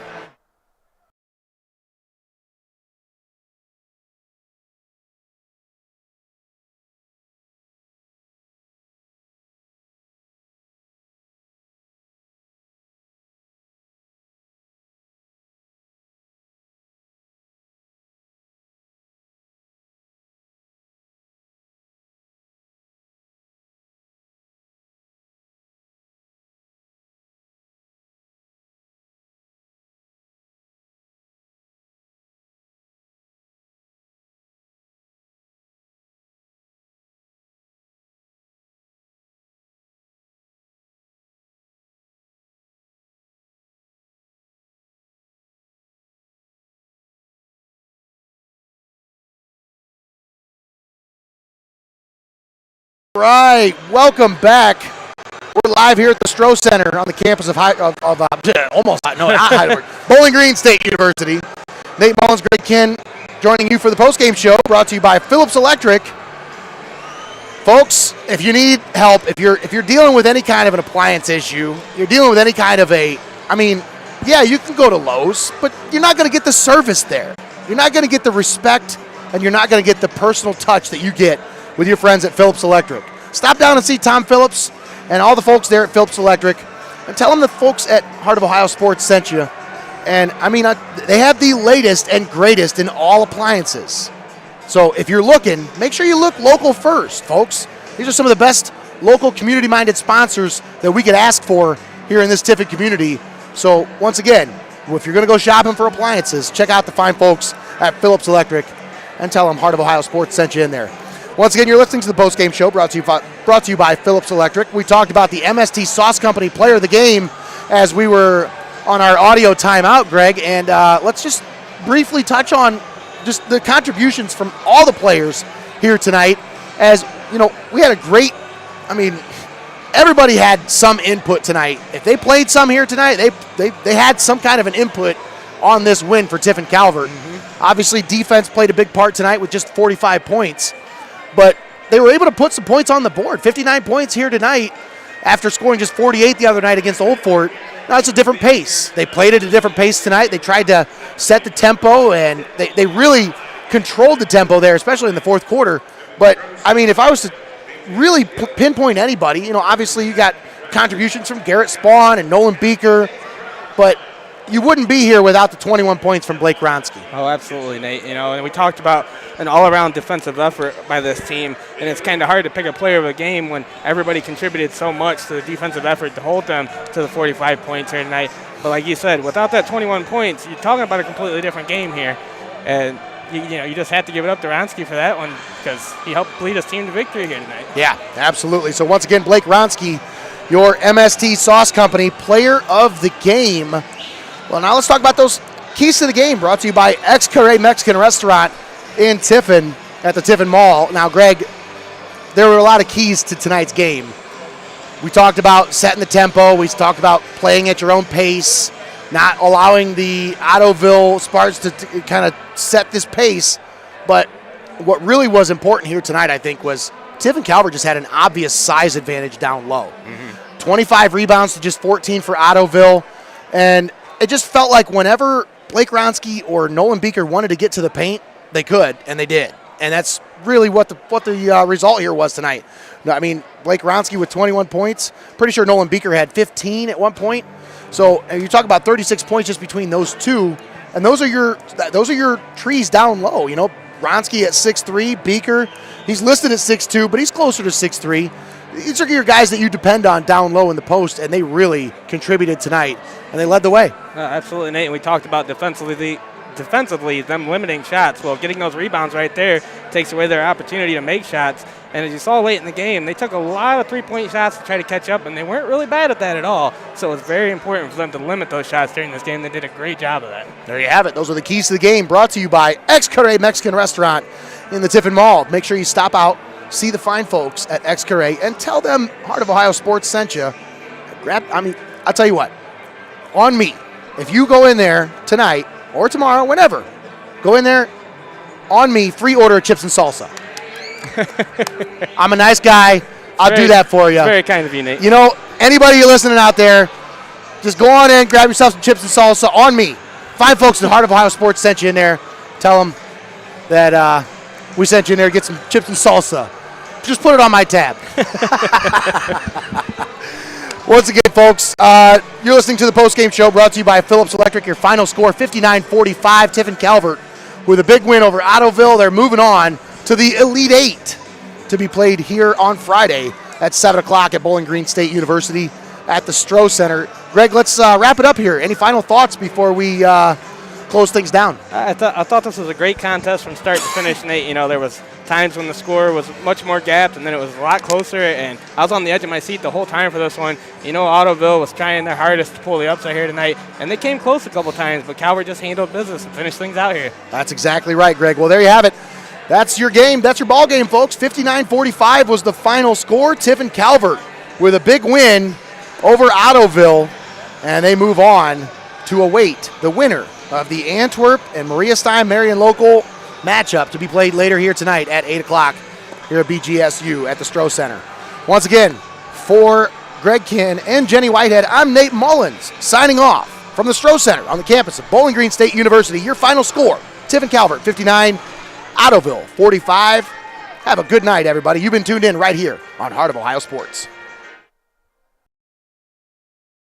Right, welcome back. We're live here at the Stroh Center on the campus of Bowling Green State University. Nate Mullins, Greg Kinn, joining you for the postgame show, brought to you by Phillips Electric. Folks, if you need help, if you're dealing with any kind of an appliance issue, you're dealing with any kind of you can go to Lowe's, but you're not going to get the service there. You're not going to get the respect, and you're not going to get the personal touch that you get with your friends at Phillips Electric. Stop down and see Tom Phillips and all the folks there at Phillips Electric, and tell them the folks at Heart of Ohio Sports sent you. And they have the latest and greatest in all appliances. So if you're looking, make sure you look local first, folks. These are some of the best local community-minded sponsors that we could ask for here in this Tiffin community. So once again, if you're going to go shopping for appliances, check out the fine folks at Phillips Electric and tell them Heart of Ohio Sports sent you in there. Once again, you're listening to the postgame show brought to you by Phillips Electric. We talked about the MST Sauce Company player of the game as we were on our audio timeout, Greg, and let's just briefly touch on just the contributions from all the players here tonight. As you know, we had a great, everybody had some input tonight. If they played some here tonight, they had some kind of an input on this win for Tiffin Calvert. Mm-hmm. Obviously, defense played a big part tonight with just 45 points. But they were able to put some points on the board. 59 points here tonight after scoring just 48 the other night against Old Fort. Now it's a different pace. They played at a different pace tonight. They tried to set the tempo, and they really controlled the tempo there, especially in the fourth quarter. But, if I was to really pinpoint anybody, obviously you got contributions from Garrett Spawn and Nolan Beaker, but you wouldn't be here without the 21 points from Blake Ronsky. Oh, absolutely, Nate. And we talked about an all-around defensive effort by this team, and it's kind of hard to pick a player of a game when everybody contributed so much to the defensive effort to hold them to the 45 points here tonight. But like you said, without that 21 points, you're talking about a completely different game here. And you just have to give it up to Ronsky for that one because he helped lead his team to victory here tonight. Yeah, absolutely. So once again, Blake Ronsky, your MST Sauce Company player of the game. Well, now let's talk about those keys to the game brought to you by Ex Carre Mexican Restaurant in Tiffin at the Tiffin Mall. Now, Greg, there were a lot of keys to tonight's game. We talked about setting the tempo. We talked about playing at your own pace. not allowing the Ottoville Spartans to kind of set this pace. But what really was important here tonight, I think, was Tiffin Calvert just had an obvious size advantage down low. 25 rebounds to just 14 for Ottoville. And it just felt like whenever Blake Ronsky or Nolan Beaker wanted to get to the paint, they could, and they did. And that's really what the result here was tonight. I mean, Blake Ronsky with 21 points. Pretty sure Nolan Beaker had 15 at one point. So you talk about 36 points just between those two, and those are your trees down low. You know, Ronsky at 6'3", Beaker, he's listed at 6'2", but he's closer to 6'3". These are your guys that you depend on down low in the post, and they really contributed tonight, and they led the way. Absolutely, Nate. And we talked about defensively, them limiting shots. Well, getting those rebounds right there takes away their opportunity to make shots. And as you saw late in the game, they took a lot of three-point shots to try to catch up, and they weren't really bad at that at all. So it's very important for them to limit those shots during this game. They did a great job of that. There you have it. Those are the keys to the game, brought to you by Ex-Carre Mexican Restaurant in the Tiffin Mall. Make sure you stop out, see the fine folks at Ex-Carre, and tell them Heart of Ohio Sports sent you. I'll tell you what. On me, if you go in there tonight or tomorrow, whenever, go in there, on me, free order of chips and salsa. I'm a nice guy. I'll do that for you. Very kind of you, Nate. You know, anybody you're listening out there, just go on in, grab yourself some chips and salsa on me. Fine folks at Heart of Ohio Sports sent you in there. Tell them that we sent you in there to get some chips and salsa. Just put it on my tab. Once again, folks, you're listening to the postgame show brought to you by Phillips Electric. Your final score, 59-45. Tiffin Calvert with a big win over Ottoville. They're moving on to the Elite Eight to be played here on Friday at 7 o'clock at Bowling Green State University at the Stroh Center. Greg, let's wrap it up here. Any final thoughts before we close things down? I thought this was a great contest from start to finish, Nate. You know, there was times when the score was much more gapped, and then it was a lot closer, and I was on the edge of my seat the whole time for this one. You know, Ottoville was trying their hardest to pull the upset here tonight, and they came close a couple times, but Calvert just handled business and finished things out here. That's exactly right, Greg. Well, there you have it. That's your game. That's your ball game, folks. 59-45 was the final score. Tiffin Calvert with a big win over Ottoville, and they move on to await the winner of the Antwerp and Maria Stein Marion local matchup to be played later here tonight at 8 o'clock here at BGSU at the Stroh Center. Once again, for Greg Kinn and Jenny Whitehead, I'm Nate Mullins signing off from the Stroh Center on the campus of Bowling Green State University. Your final score, Tiffin Calvert 59, Ottoville 45. Have a good night, everybody. You've been tuned in right here on Heart of Ohio Sports.